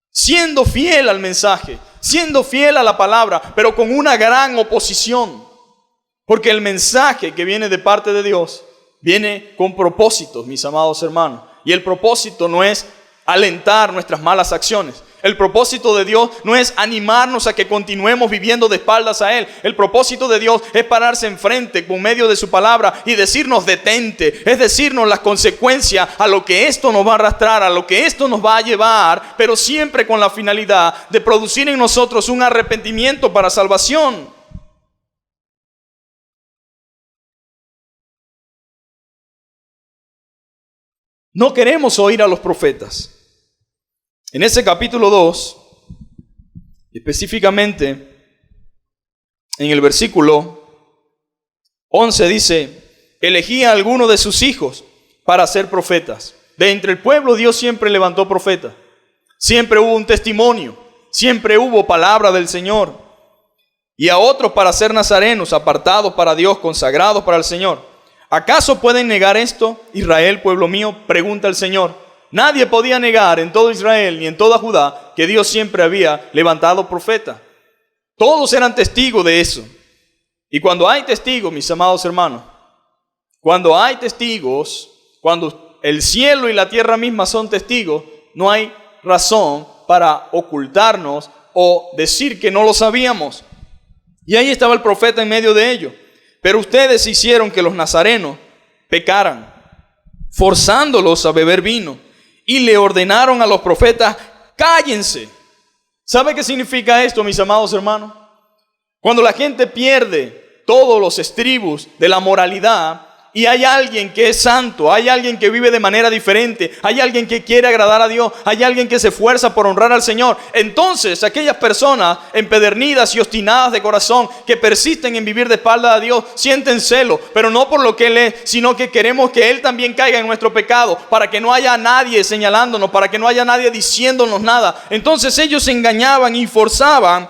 siendo fiel al mensaje, siendo fiel a la palabra, pero con una gran oposición. Porque el mensaje que viene de parte de Dios viene con propósitos, mis amados hermanos. Y el propósito no es alentar nuestras malas acciones. El propósito de Dios no es animarnos a que continuemos viviendo de espaldas a Él. El propósito de Dios es pararse enfrente por medio de su palabra y decirnos detente. Es decirnos las consecuencias a lo que esto nos va a arrastrar, a lo que esto nos va a llevar, pero siempre con la finalidad de producir en nosotros un arrepentimiento para salvación. No queremos oír a los profetas. En ese capítulo 2, específicamente en el versículo 11 dice: elegía a alguno de sus hijos para ser profetas. De entre el pueblo Dios siempre levantó profetas. Siempre hubo un testimonio, siempre hubo palabra del Señor. Y a otros para ser nazarenos, apartados para Dios, consagrados para el Señor. ¿Acaso pueden negar esto, Israel, pueblo mío? Pregunta el Señor. Nadie podía negar en todo Israel ni en toda Judá que Dios siempre había levantado profetas. Todos eran testigos de eso. Y cuando hay testigos, mis amados hermanos, cuando hay testigos, cuando el cielo y la tierra misma son testigos, no hay razón para ocultarnos o decir que no lo sabíamos. Y ahí estaba el profeta en medio de ellos. Pero ustedes hicieron que los nazarenos pecaran, forzándolos a beber vino. Y le ordenaron a los profetas: cállense. ¿Sabe qué significa esto, mis amados hermanos? Cuando la gente pierde todos los estribos de la moralidad y hay alguien que es santo, hay alguien que vive de manera diferente, hay alguien que quiere agradar a Dios, hay alguien que se esfuerza por honrar al Señor, entonces aquellas personas empedernidas y obstinadas de corazón que persisten en vivir de espalda a Dios sienten celo, pero no por lo que Él es, sino que queremos que Él también caiga en nuestro pecado, para que no haya nadie señalándonos, para que no haya nadie diciéndonos nada. Entonces ellos engañaban y forzaban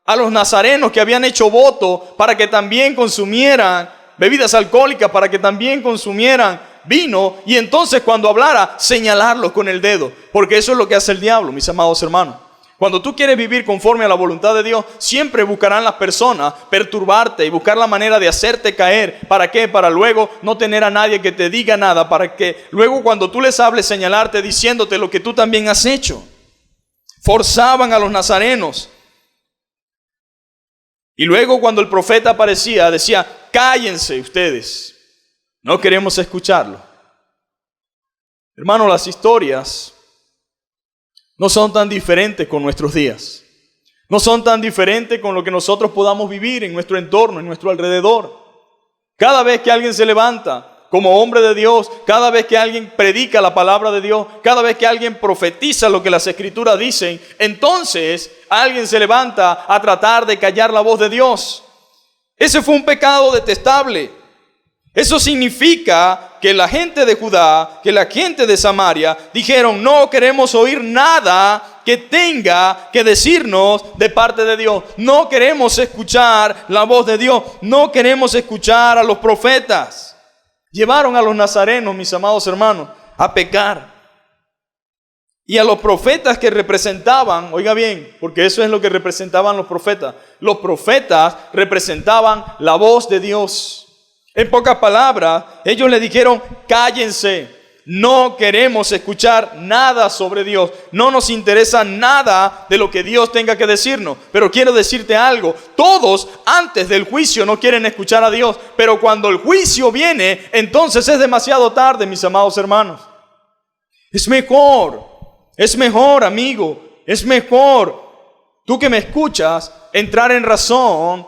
a los nazarenos que habían hecho voto para que también consumieran bebidas alcohólicas, para que también consumieran vino, y entonces cuando hablara, señalarlos con el dedo, porque eso es lo que hace el diablo, mis amados hermanos. Cuando tú quieres vivir conforme a la voluntad de Dios, siempre buscarán las personas perturbarte y buscar la manera de hacerte caer. ¿Para qué? Para luego no tener a nadie que te diga nada, para que luego cuando tú les hables señalarte diciéndote lo que tú también has hecho. Forzaban a los nazarenos. Y luego cuando el profeta aparecía, decía: cállense ustedes, no queremos escucharlo. Hermano, las historias no son tan diferentes con nuestros días. No son tan diferentes con lo que nosotros podamos vivir en nuestro entorno, en nuestro alrededor. Cada vez que alguien se levanta como hombre de Dios, cada vez que alguien predica la palabra de Dios, cada vez que alguien profetiza lo que las Escrituras dicen, entonces alguien se levanta a tratar de callar la voz de Dios. Ese fue un pecado detestable. Eso significa que la gente de Judá, que la gente de Samaria dijeron: no queremos oír nada que tenga que decirnos de parte de Dios. No queremos escuchar la voz de Dios. No queremos escuchar a los profetas. Llevaron a los nazarenos, mis amados hermanos, a pecar. Y a los profetas que representaban, oiga bien, porque eso es lo que representaban los profetas. Los profetas representaban la voz de Dios. En pocas palabras, ellos le dijeron: cállense, no queremos escuchar nada sobre Dios. No nos interesa nada de lo que Dios tenga que decirnos. Pero quiero decirte algo: todos antes del juicio no quieren escuchar a Dios. Pero cuando el juicio viene, entonces es demasiado tarde, mis amados hermanos. Es mejor, amigo, es mejor, tú que me escuchas, entrar en razón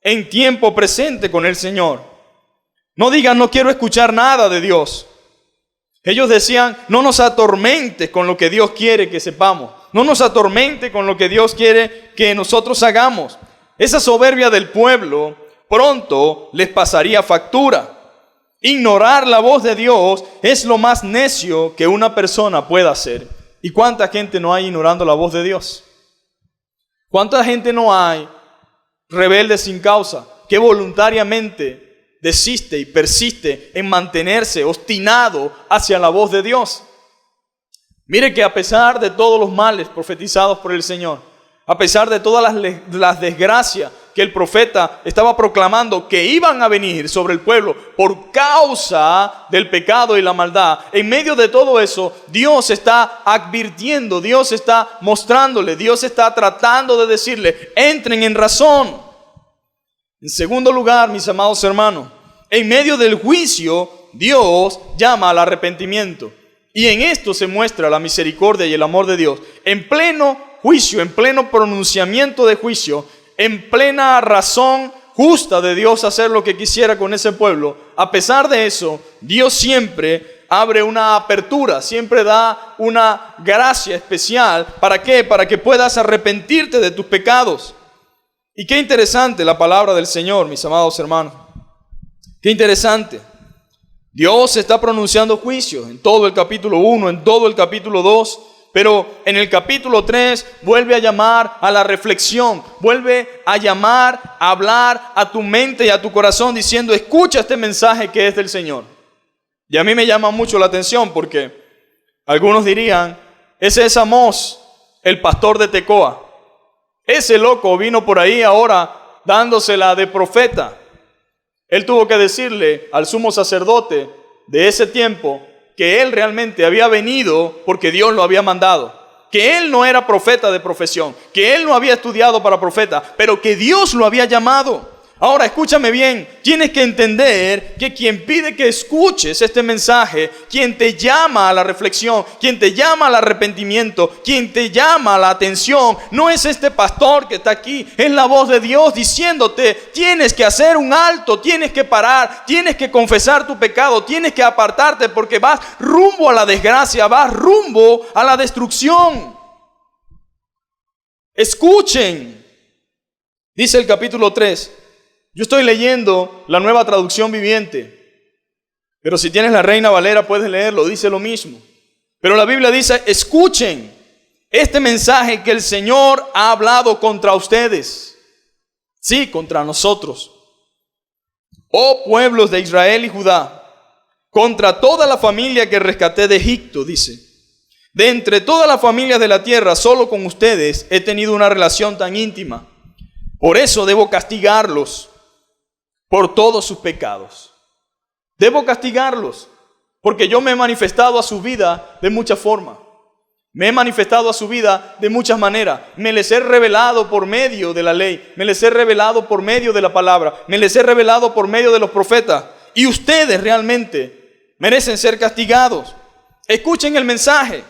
en tiempo presente con el Señor. No digas: no quiero escuchar nada de Dios. Ellos decían: no nos atormentes con lo que Dios quiere que sepamos. No nos atormente con lo que Dios quiere que nosotros hagamos. Esa soberbia del pueblo pronto les pasaría factura. Ignorar la voz de Dios es lo más necio que una persona pueda hacer. ¿Y cuánta gente no hay ignorando la voz de Dios? ¿Cuánta gente no hay rebelde sin causa que voluntariamente desiste y persiste en mantenerse obstinado hacia la voz de Dios? Mire que a pesar de todos los males profetizados por el Señor, A pesar de todas las desgracias que el profeta estaba proclamando que iban a venir sobre el pueblo por causa del pecado y la maldad, en medio de todo eso, Dios está advirtiendo, Dios está mostrándole, Dios está tratando de decirle, entren en razón. En segundo lugar, mis amados hermanos, en medio del juicio, Dios llama al arrepentimiento. Y en esto se muestra la misericordia y el amor de Dios. En pleno juicio, en pleno pronunciamiento de juicio, en plena razón justa de Dios hacer lo que quisiera con ese pueblo, a pesar de eso, Dios siempre abre una apertura, siempre da una gracia especial. ¿Para qué? Para que puedas arrepentirte de tus pecados. Y qué interesante la palabra del Señor, mis amados hermanos. Qué interesante. Dios está pronunciando juicio en todo el capítulo 1, en todo el capítulo 2, pero en el capítulo 3 vuelve a llamar a la reflexión, vuelve a llamar, a hablar a tu mente y a tu corazón diciendo, escucha este mensaje que es del Señor. Y a mí me llama mucho la atención porque algunos dirían, ese es Amós, el pastor de Tecoa. Ese loco vino por ahí ahora dándosela de profeta. Él tuvo que decirle al sumo sacerdote de ese tiempo que él realmente había venido porque Dios lo había mandado, que él no era profeta de profesión, que él no había estudiado para profeta, pero que Dios lo había llamado. Ahora, escúchame bien, tienes que entender que quien pide que escuches este mensaje, quien te llama a la reflexión, quien te llama al arrepentimiento, quien te llama a la atención, no es este pastor que está aquí, es la voz de Dios diciéndote, tienes que hacer un alto, tienes que parar, tienes que confesar tu pecado, tienes que apartarte porque vas rumbo a la desgracia, vas rumbo a la destrucción. Escuchen, dice el capítulo 3. Yo estoy leyendo la Nueva Traducción Viviente, pero si tienes la Reina Valera puedes leerlo, dice lo mismo. Pero la Biblia dice, escuchen este mensaje que el Señor ha hablado contra ustedes. Sí, contra nosotros. Oh pueblos de Israel y Judá, contra toda la familia que rescaté de Egipto, dice. De entre todas las familias de la tierra, solo con ustedes he tenido una relación tan íntima. Por eso debo castigarlos por todos sus pecados. Debo castigarlos porque yo me he manifestado a su vida de muchas formas. Me he manifestado a su vida de muchas maneras. Me les he revelado por medio de la ley. Me les he revelado por medio de la palabra. Me les he revelado por medio de los profetas. Y ustedes realmente merecen ser castigados. Escuchen el mensaje.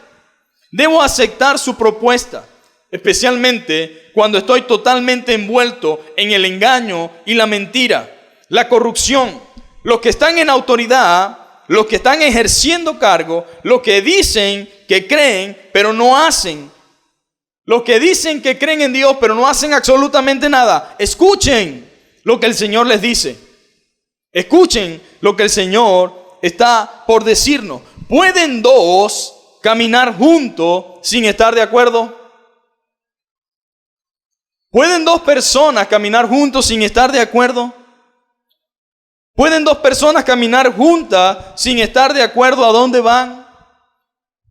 Debo aceptar su propuesta, especialmente cuando estoy totalmente envuelto en el engaño y la mentira. La corrupción, los que están en autoridad, los que están ejerciendo cargo, los que dicen que creen, pero no hacen. Los que dicen que creen en Dios, pero no hacen absolutamente nada. Escuchen lo que el Señor les dice. Escuchen lo que el Señor está por decirnos. ¿Pueden dos caminar juntos sin estar de acuerdo? ¿Pueden dos personas caminar juntos sin estar de acuerdo? ¿Pueden dos personas caminar juntas sin estar de acuerdo a dónde van?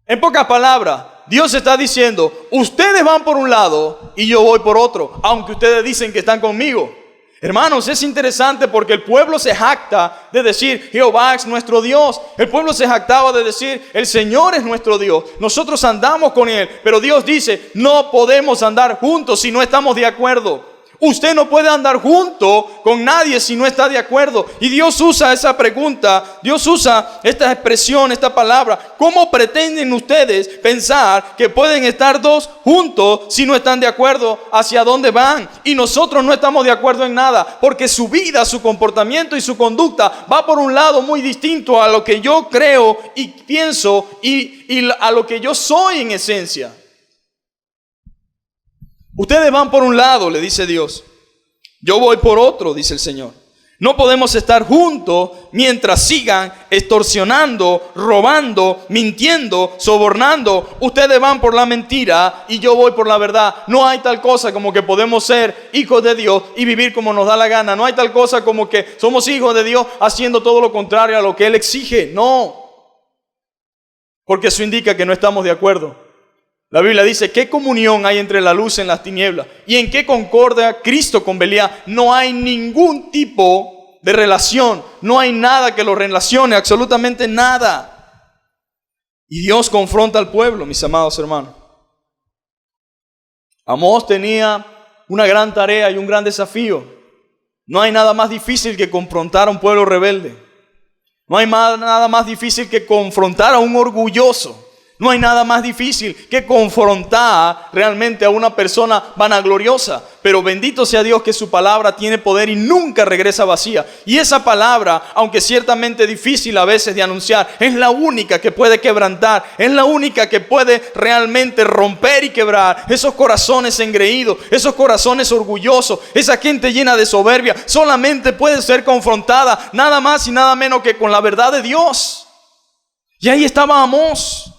En pocas palabras, Dios está diciendo, ustedes van por un lado y yo voy por otro, aunque ustedes dicen que están conmigo. Hermanos, es interesante porque el pueblo se jacta de decir, Jehová es nuestro Dios. El pueblo se jactaba de decir, el Señor es nuestro Dios. Nosotros andamos con Él, pero Dios dice, no podemos andar juntos si no estamos de acuerdo. Usted no puede andar junto con nadie si no está de acuerdo. Y Dios usa esa pregunta, Dios usa esta expresión, esta palabra. ¿Cómo pretenden ustedes pensar que pueden estar dos juntos si no están de acuerdo hacia dónde van? Y nosotros no estamos de acuerdo en nada, porque su vida, su comportamiento y su conducta va por un lado muy distinto a lo que yo creo y pienso y a lo que yo soy en esencia. Ustedes van por un lado, le dice Dios. Yo voy por otro, dice el Señor. No podemos estar juntos mientras sigan extorsionando, robando, mintiendo, sobornando. Ustedes van por la mentira y yo voy por la verdad. No hay tal cosa como que podemos ser hijos de Dios y vivir como nos da la gana. No hay tal cosa como que somos hijos de Dios haciendo todo lo contrario a lo que Él exige. No. Porque eso indica que no estamos de acuerdo. La Biblia dice, ¿qué comunión hay entre la luz y las tinieblas? ¿Y en qué concordia Cristo con Belial? No hay ningún tipo de relación. No hay nada que lo relacione, absolutamente nada. Y Dios confronta al pueblo, mis amados hermanos. Amós tenía una gran tarea y un gran desafío. No hay nada más difícil que confrontar a un pueblo rebelde. No hay nada más difícil que confrontar a un orgulloso. No hay nada más difícil que confrontar realmente a una persona vanagloriosa. Pero bendito sea Dios que su palabra tiene poder y nunca regresa vacía. Y esa palabra, aunque ciertamente difícil a veces de anunciar, es la única que puede quebrantar. Es la única que puede realmente romper y quebrar esos corazones engreídos, esos corazones orgullosos, esa gente llena de soberbia. Solamente puede ser confrontada nada más y nada menos que con la verdad de Dios. Y ahí estaba Amós,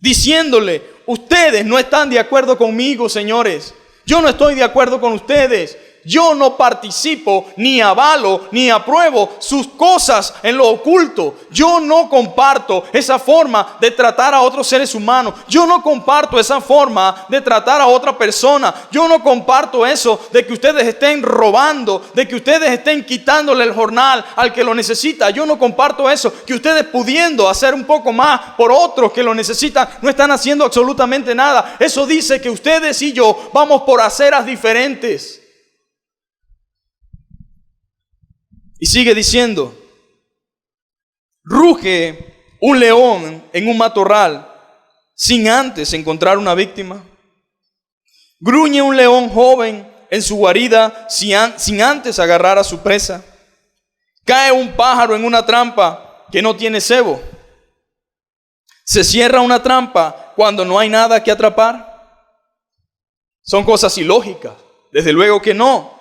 diciéndole, ustedes no están de acuerdo conmigo, señores. Yo no estoy de acuerdo con ustedes. Yo no participo, ni avalo, ni apruebo sus cosas en lo oculto. Yo no comparto esa forma de tratar a otros seres humanos. Yo no comparto esa forma de tratar a otra persona. Yo no comparto eso de que ustedes estén robando, de que ustedes estén quitándole el jornal al que lo necesita. Yo no comparto eso, que ustedes pudiendo hacer un poco más por otros que lo necesitan, no están haciendo absolutamente nada. Eso dice que ustedes y yo vamos por aceras diferentes. Y sigue diciendo, ruge un león en un matorral sin antes encontrar una víctima. Gruñe un león joven en su guarida sin antes agarrar a su presa. Cae un pájaro en una trampa que no tiene cebo. Se cierra una trampa cuando no hay nada que atrapar. Son cosas ilógicas, desde luego que no.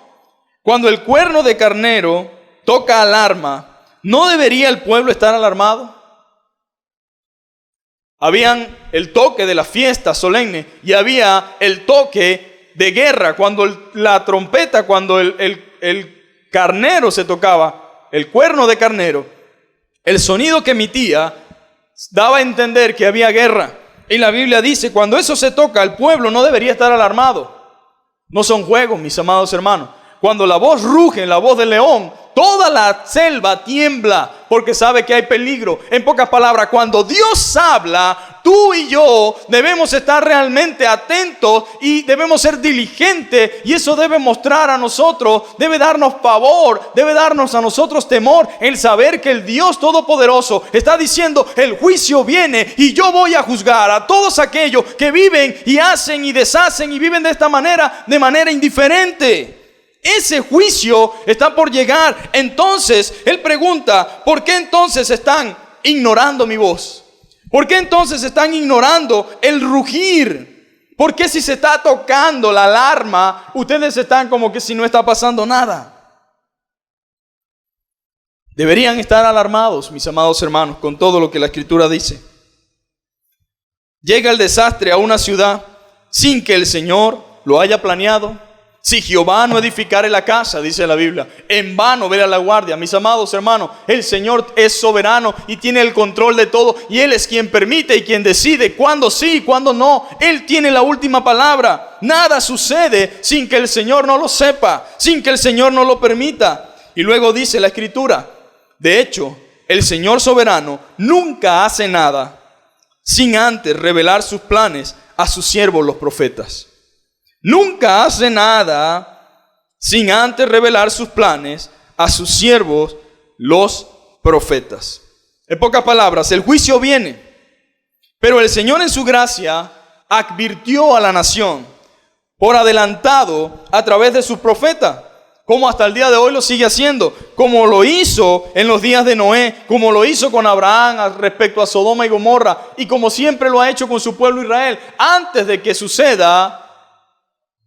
Cuando el cuerno de carnero toca alarma, ¿no debería el pueblo estar alarmado? Habían el toque de la fiesta solemne y había el toque de guerra. Cuando la trompeta, cuando el carnero se tocaba, el cuerno de carnero, el sonido que emitía daba a entender que había guerra. Y la Biblia dice, cuando eso se toca, el pueblo no debería estar alarmado. No son juegos, mis amados hermanos. Cuando la voz ruge, la voz del león, toda la selva tiembla porque sabe que hay peligro. En pocas palabras, cuando Dios habla, tú y yo debemos estar realmente atentos y debemos ser diligentes. Y eso debe mostrar a nosotros, debe darnos pavor, debe darnos a nosotros temor. El saber que el Dios Todopoderoso está diciendo, el juicio viene y yo voy a juzgar a todos aquellos que viven y hacen y deshacen y viven de esta manera, de manera indiferente. Ese juicio está por llegar. Entonces, él pregunta, ¿por qué entonces están ignorando mi voz? ¿Por qué entonces están ignorando el rugir? ¿Por qué si se está tocando la alarma, ustedes están como que si no está pasando nada? Deberían estar alarmados, mis amados hermanos, con todo lo que la Escritura dice. Llega el desastre a una ciudad sin que el Señor lo haya planeado. Si Jehová no edificare la casa, dice la Biblia, en vano vela la guardia. Mis amados hermanos, el Señor es soberano y tiene el control de todo. Y Él es quien permite y quien decide cuándo sí y cuándo no. Él tiene la última palabra. Nada sucede sin que el Señor no lo sepa, sin que el Señor no lo permita. Y luego dice la Escritura, de hecho, el Señor soberano nunca hace nada sin antes revelar sus planes a sus siervos los profetas. Nunca hace nada sin antes revelar sus planes a sus siervos, los profetas. En pocas palabras, el juicio viene, pero el Señor en su gracia advirtió a la nación por adelantado a través de sus profetas, como hasta el día de hoy lo sigue haciendo, como lo hizo en los días de Noé, como lo hizo con Abraham respecto a Sodoma y Gomorra, y como siempre lo ha hecho con su pueblo Israel. Antes de que suceda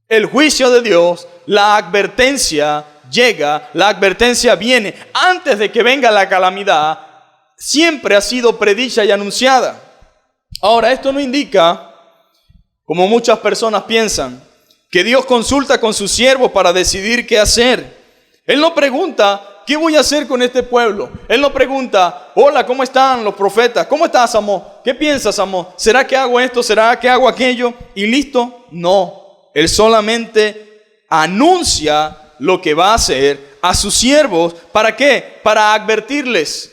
el juicio de Dios, la advertencia llega, la advertencia viene. Antes de que venga la calamidad, siempre ha sido predicha y anunciada. Ahora, esto no indica, como muchas personas piensan, que Dios consulta con sus siervos para decidir qué hacer. Él no pregunta ¿qué voy a hacer con este pueblo? Él no pregunta, hola, ¿cómo están los profetas? ¿Cómo estás, Amós? ¿Qué piensas, Amós? ¿Será que hago esto? ¿Será que hago aquello? Y listo. No, él solamente anuncia lo que va a hacer a sus siervos. ¿Para qué? Para advertirles.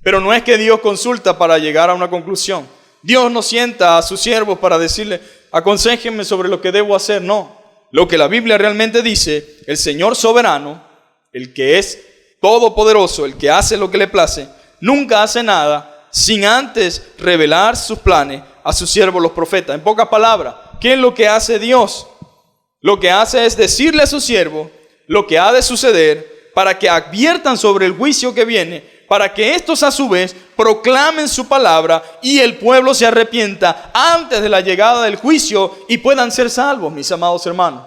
Pero no es que Dios consulta para llegar a una conclusión. Dios no sienta a sus siervos para decirle, aconséjenme sobre lo que debo hacer. No. Lo que la Biblia realmente dice, el Señor soberano, el que es todopoderoso, el que hace lo que le place, nunca hace nada sin antes revelar sus planes a sus siervos los profetas. En pocas palabras, ¿qué es lo que hace Dios? Lo que hace es decirle a sus siervos lo que ha de suceder para que adviertan sobre el juicio que viene, para que estos a su vez proclamen su palabra y el pueblo se arrepienta antes de la llegada del juicio y puedan ser salvos, mis amados hermanos.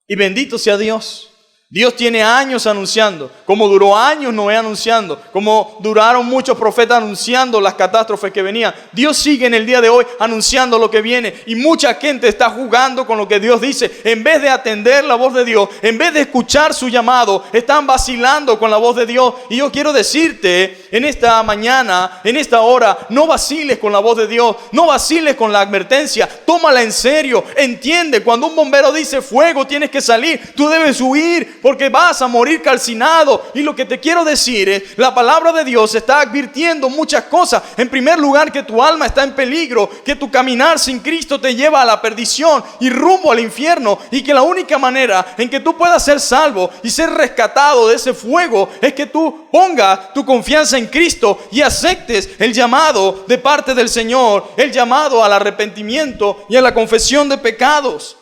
Y bendito sea Dios. Dios tiene años anunciando, como duró años Noé anunciando, como duraron muchos profetas anunciando las catástrofes que venían. Dios sigue en el día de hoy anunciando lo que viene y mucha gente está jugando con lo que Dios dice. En vez de atender la voz de Dios, en vez de escuchar su llamado, están vacilando con la voz de Dios. Y yo quiero decirte en esta mañana, en esta hora, no vaciles con la voz de Dios, no vaciles con la advertencia, tómala en serio, entiende, cuando un bombero dice fuego tienes que salir, tú debes huir, porque vas a morir calcinado. Y lo que te quiero decir es, la palabra de Dios está advirtiendo muchas cosas. En primer lugar, que tu alma está en peligro, que tu caminar sin Cristo te lleva a la perdición y rumbo al infierno, y que la única manera en que tú puedas ser salvo y ser rescatado de ese fuego es que tú pongas tu confianza en Cristo y aceptes el llamado de parte del Señor, el llamado al arrepentimiento y a la confesión de pecados.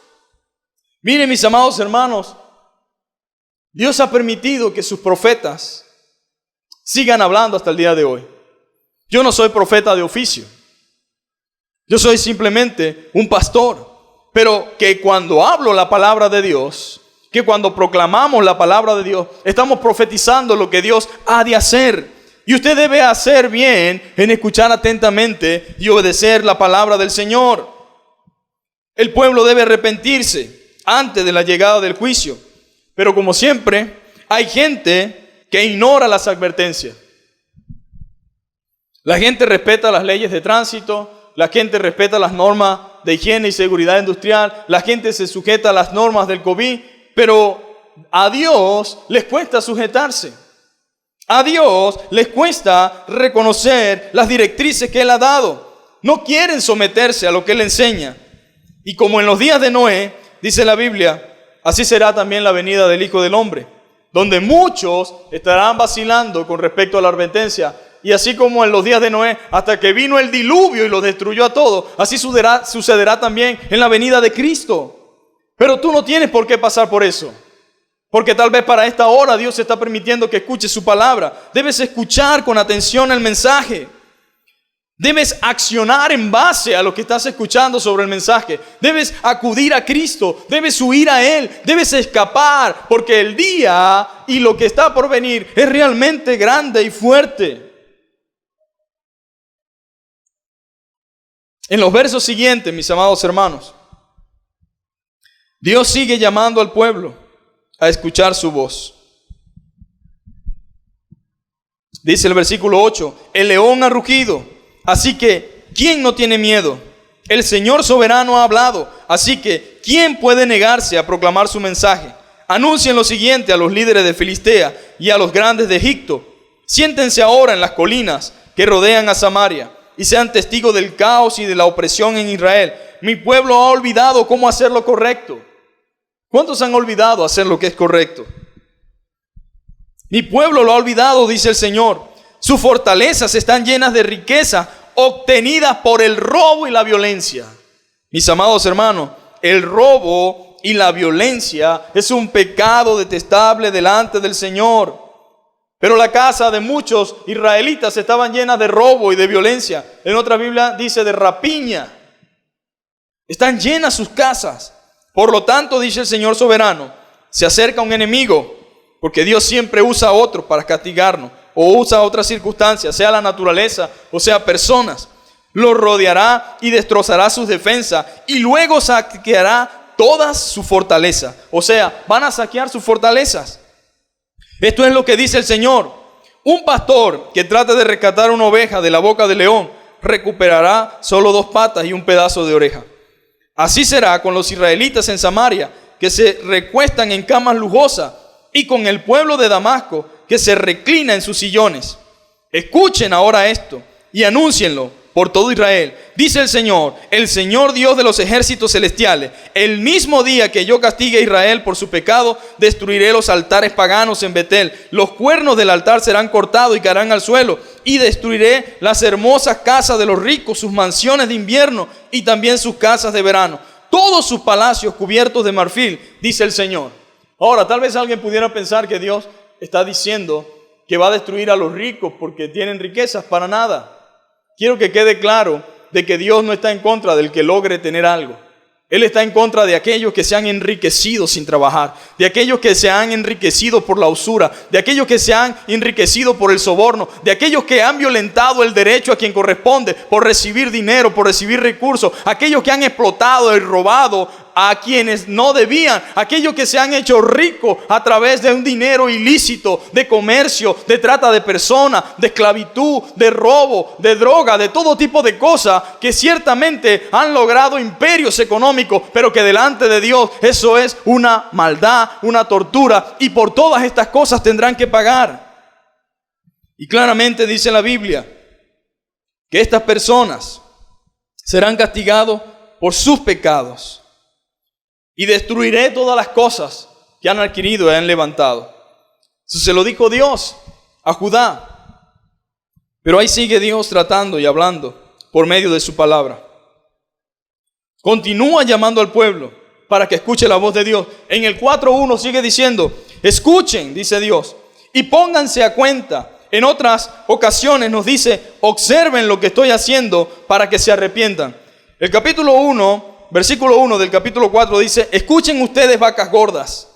Miren, mis amados hermanos, Dios ha permitido que sus profetas sigan hablando hasta el día de hoy. Yo no soy profeta de oficio. Yo soy simplemente un pastor. Pero que cuando hablo la palabra de Dios, que cuando proclamamos la palabra de Dios, estamos profetizando lo que Dios ha de hacer. Y usted debe hacer bien en escuchar atentamente y obedecer la palabra del Señor. El pueblo debe arrepentirse antes de la llegada del juicio. Pero como siempre, hay gente que ignora las advertencias. La gente respeta las leyes de tránsito, la gente respeta las normas de higiene y seguridad industrial, la gente se sujeta a las normas del COVID, pero a Dios les cuesta sujetarse. A Dios les cuesta reconocer las directrices que Él ha dado. No quieren someterse a lo que Él enseña. Y como en los días de Noé, dice la Biblia, así será también la venida del Hijo del Hombre, donde muchos estarán vacilando con respecto a la advertencia. Y así como en los días de Noé, hasta que vino el diluvio y los destruyó a todos, así sucederá también en la venida de Cristo. Pero tú no tienes por qué pasar por eso, porque tal vez para esta hora Dios está permitiendo que escuches su palabra. Debes escuchar con atención el mensaje. Debes accionar en base a lo que estás escuchando sobre el mensaje. Debes acudir a Cristo, debes huir a Él, debes escapar, porque el día y lo que está por venir es realmente grande y fuerte. En los versos siguientes, mis amados hermanos, Dios sigue llamando al pueblo a escuchar su voz. Dice el versículo 8, el león ha rugido. Así que, ¿quién no tiene miedo? El Señor soberano ha hablado. Así que, ¿quién puede negarse a proclamar su mensaje? Anuncien lo siguiente a los líderes de Filistea y a los grandes de Egipto. Siéntense ahora en las colinas que rodean a Samaria y sean testigos del caos y de la opresión en Israel. Mi pueblo ha olvidado cómo hacer lo correcto. ¿Cuántos han olvidado hacer lo que es correcto? Mi pueblo lo ha olvidado, dice el Señor. Sus fortalezas están llenas de riqueza, obtenidas por el robo y la violencia. Mis amados hermanos, el robo y la violencia es un pecado detestable delante del Señor. Pero la casa de muchos israelitas estaban llenas de robo y de violencia. En otra Biblia dice de rapiña. Están llenas sus casas. Por lo tanto, dice el Señor soberano, se acerca un enemigo, porque Dios siempre usa a otros para castigarnos, o usa otras circunstancias, sea la naturaleza o sea personas. Lo rodeará y destrozará sus defensas y luego saqueará todas sus fortalezas. O sea, van a saquear sus fortalezas. Esto es lo que dice el Señor. Un pastor que trate de rescatar una oveja de la boca del león recuperará solo 2 patas y un pedazo de oreja. Así será con los israelitas en Samaria, que se recuestan en camas lujosas, y con el pueblo de Damasco, que se reclina en sus sillones. Escuchen ahora esto y anúncienlo por todo Israel. Dice el Señor Dios de los ejércitos celestiales: el mismo día que yo castigue a Israel por su pecado, destruiré los altares paganos en Betel. Los cuernos del altar serán cortados y caerán al suelo. Y destruiré las hermosas casas de los ricos, sus mansiones de invierno y también sus casas de verano. Todos sus palacios cubiertos de marfil, dice el Señor. Ahora, tal vez alguien pudiera pensar que Dios está diciendo que va a destruir a los ricos porque tienen riquezas. Para nada. Quiero que quede claro de que Dios no está en contra del que logre tener algo. Él está en contra de aquellos que se han enriquecido sin trabajar, de aquellos que se han enriquecido por la usura, de aquellos que se han enriquecido por el soborno, de aquellos que han violentado el derecho a quien corresponde por recibir dinero, por recibir recursos, aquellos que han explotado y robado a quienes no debían, aquellos que se han hecho ricos a través de un dinero ilícito, de comercio, de trata de personas, de esclavitud, de robo, de droga, de todo tipo de cosas que ciertamente han logrado imperios económicos, pero que delante de Dios eso es una maldad, una tortura, y por todas estas cosas tendrán que pagar. Y claramente dice la Biblia que estas personas serán castigados por sus pecados. Y destruiré todas las cosas que han adquirido y han levantado. Eso se lo dijo Dios a Judá. Pero ahí sigue Dios tratando y hablando por medio de su palabra. Continúa llamando al pueblo para que escuche la voz de Dios. En el 4:1 sigue diciendo: escuchen, dice Dios, y pónganse a cuenta. En otras ocasiones nos dice: observen lo que estoy haciendo para que se arrepientan. El capítulo 1... Versículo 1 del capítulo 4 dice: escuchen ustedes, vacas gordas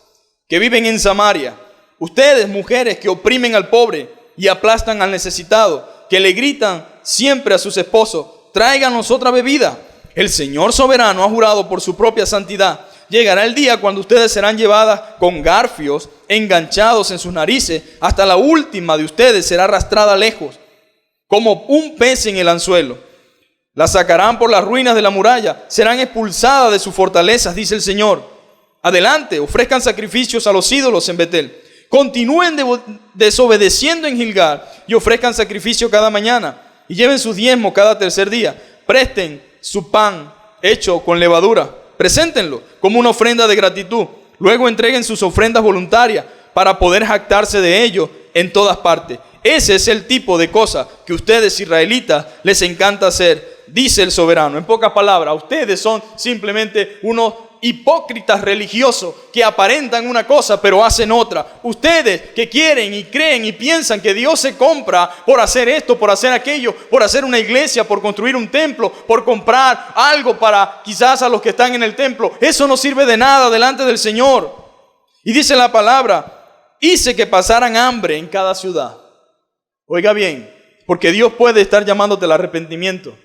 que viven en Samaria, ustedes, mujeres que oprimen al pobre y aplastan al necesitado, que le gritan siempre a sus esposos: tráiganos otra bebida. El Señor soberano ha jurado por su propia santidad: llegará el día cuando ustedes serán llevadas con garfios enganchados en sus narices, hasta la última de ustedes será arrastrada lejos, como un pez en el anzuelo. La sacarán por las ruinas de la muralla, serán expulsadas de sus fortalezas, dice el Señor. Adelante, ofrezcan sacrificios a los ídolos en Betel. Continúen desobedeciendo en Gilgal y ofrezcan sacrificio cada mañana. Y lleven sus diezmos cada tercer día. Presten su pan hecho con levadura. Preséntenlo como una ofrenda de gratitud. Luego entreguen sus ofrendas voluntarias para poder jactarse de ello en todas partes. Ese es el tipo de cosa que ustedes, israelitas, les encanta hacer, dice el soberano. En pocas palabras, ustedes son simplemente unos hipócritas religiosos que aparentan una cosa pero hacen otra. Ustedes que quieren y creen y piensan que Dios se compra por hacer esto, por hacer aquello, por hacer una iglesia, por construir un templo, por comprar algo para quizás a los que están en el templo. Eso no sirve de nada delante del Señor. Y dice la palabra: hice que pasaran hambre en cada ciudad. Oiga bien, porque Dios puede estar llamándote al arrepentimiento.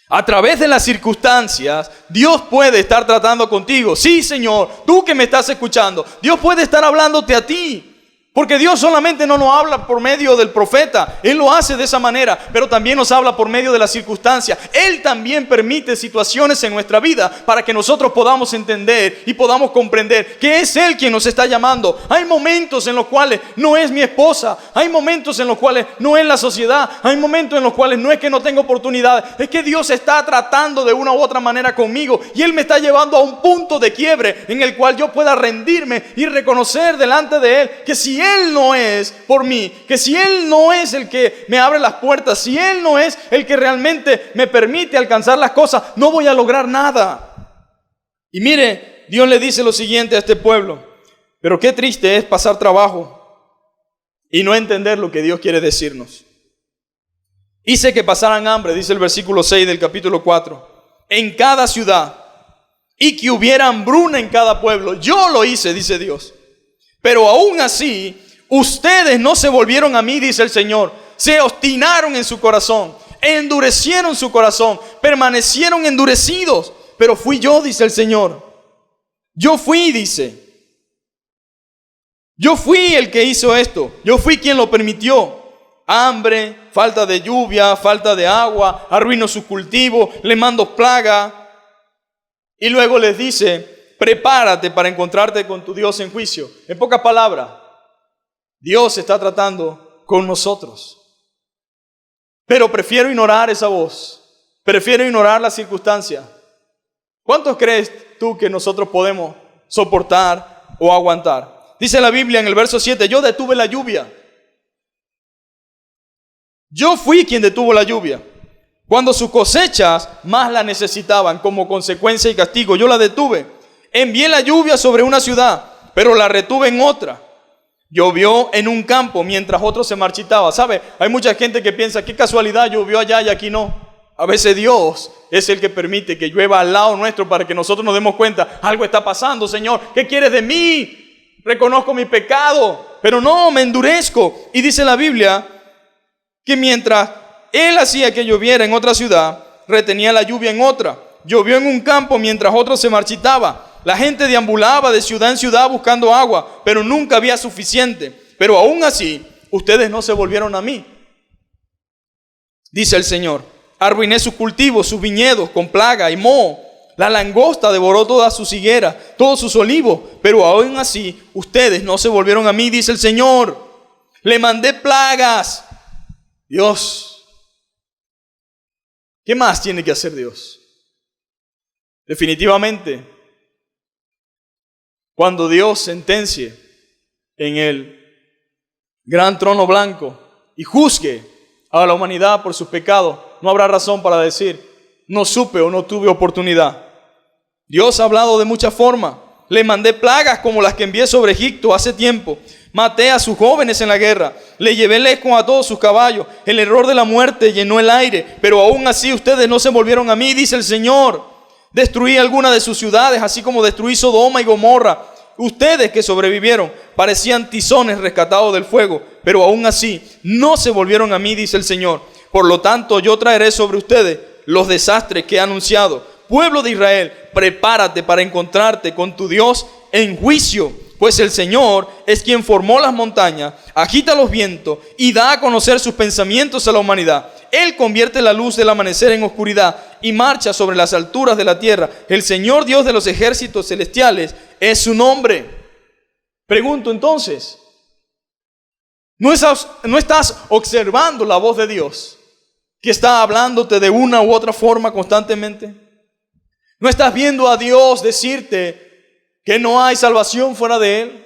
A través de las circunstancias, Dios puede estar tratando contigo. Sí, Señor, tú que me estás escuchando, Dios puede estar hablándote a ti. Porque Dios solamente no nos habla por medio del profeta. Él lo hace de esa manera, pero también nos habla por medio de las circunstancias. Él también permite situaciones en nuestra vida para que nosotros podamos entender y podamos comprender que es Él quien nos está llamando. Hay momentos en los cuales no es mi esposa. Hay momentos en los cuales no es la sociedad. Hay momentos en los cuales no es que no tengo oportunidades. Es que Dios está tratando de una u otra manera conmigo. Y Él me está llevando a un punto de quiebre en el cual yo pueda rendirme y reconocer delante de Él que si Él no es por mí, que si Él no es el que me abre las puertas, si Él no es el que realmente me permite alcanzar las cosas, no voy a lograr nada. Y mire, Dios le dice lo siguiente a este pueblo: pero qué triste es pasar trabajo y no entender lo que Dios quiere decirnos. Hice que pasaran hambre, dice el versículo 6 del capítulo 4, en cada ciudad, y que hubiera hambruna en cada pueblo. Yo lo hice, dice Dios. Pero aún así, ustedes no se volvieron a mí, dice el Señor. Se obstinaron en su corazón, endurecieron su corazón, permanecieron endurecidos. Pero fui yo, dice el Señor. Yo fui, dice. Yo fui el que hizo esto. Yo fui quien lo permitió. Hambre, falta de lluvia, falta de agua, arruino su cultivo, le mando plaga. Y luego les dice, prepárate para encontrarte con tu Dios en juicio. En pocas palabras, Dios está tratando con nosotros. Pero prefiero ignorar esa voz. Prefiero ignorar la circunstancia. ¿Cuántos crees tú que nosotros podemos soportar o aguantar? Dice la Biblia en el verso 7, yo detuve la lluvia. Yo fui quien detuvo la lluvia. Cuando sus cosechas más la necesitaban como consecuencia y castigo, yo la detuve. Envié la lluvia sobre una ciudad, pero la retuve en otra. Llovió en un campo mientras otro se marchitaba. ¿Sabe? Hay mucha gente que piensa, qué casualidad, llovió allá y aquí no. A veces Dios es el que permite que llueva al lado nuestro para que nosotros nos demos cuenta, algo está pasando, Señor. ¿Qué quieres de mí? Reconozco mi pecado, pero no, me endurezco. Y dice la Biblia que mientras Él hacía que lloviera en otra ciudad, retenía la lluvia en otra. Llovió en un campo mientras otro se marchitaba. La gente deambulaba de ciudad en ciudad buscando agua, pero nunca había suficiente. Pero aún así, ustedes no se volvieron a mí, dice el Señor. Arruiné sus cultivos, sus viñedos con plaga y moho. La langosta devoró todas sus higueras, todos sus olivos, pero aún así ustedes no se volvieron a mí, dice el Señor. Le mandé plagas. Dios, ¿qué más tiene que hacer Dios? Definitivamente, cuando Dios sentencie en el gran trono blanco y juzgue a la humanidad por sus pecados, no habrá razón para decir, no supe o no tuve oportunidad. Dios ha hablado de muchas formas. Le mandé plagas como las que envié sobre Egipto hace tiempo. Maté a sus jóvenes en la guerra. Le llevé lejos a todos sus caballos. El error de la muerte llenó el aire. Pero aún así ustedes no se volvieron a mí, dice el Señor. Destruí algunas de sus ciudades, así como destruí Sodoma y Gomorra. Ustedes que sobrevivieron parecían tizones rescatados del fuego. Pero aún así no se volvieron a mí, dice el Señor. Por lo tanto, yo traeré sobre ustedes los desastres que he anunciado. Pueblo de Israel, prepárate para encontrarte con tu Dios en juicio, pues el Señor es quien formó las montañas, agita los vientos y da a conocer sus pensamientos a la humanidad. Él convierte la luz del amanecer en oscuridad y marcha sobre las alturas de la tierra. El Señor Dios de los ejércitos celestiales es su nombre. Pregunto entonces, ¿no estás observando la voz de Dios que está hablándote de una u otra forma constantemente? ¿No estás viendo a Dios decirte que no hay salvación fuera de Él?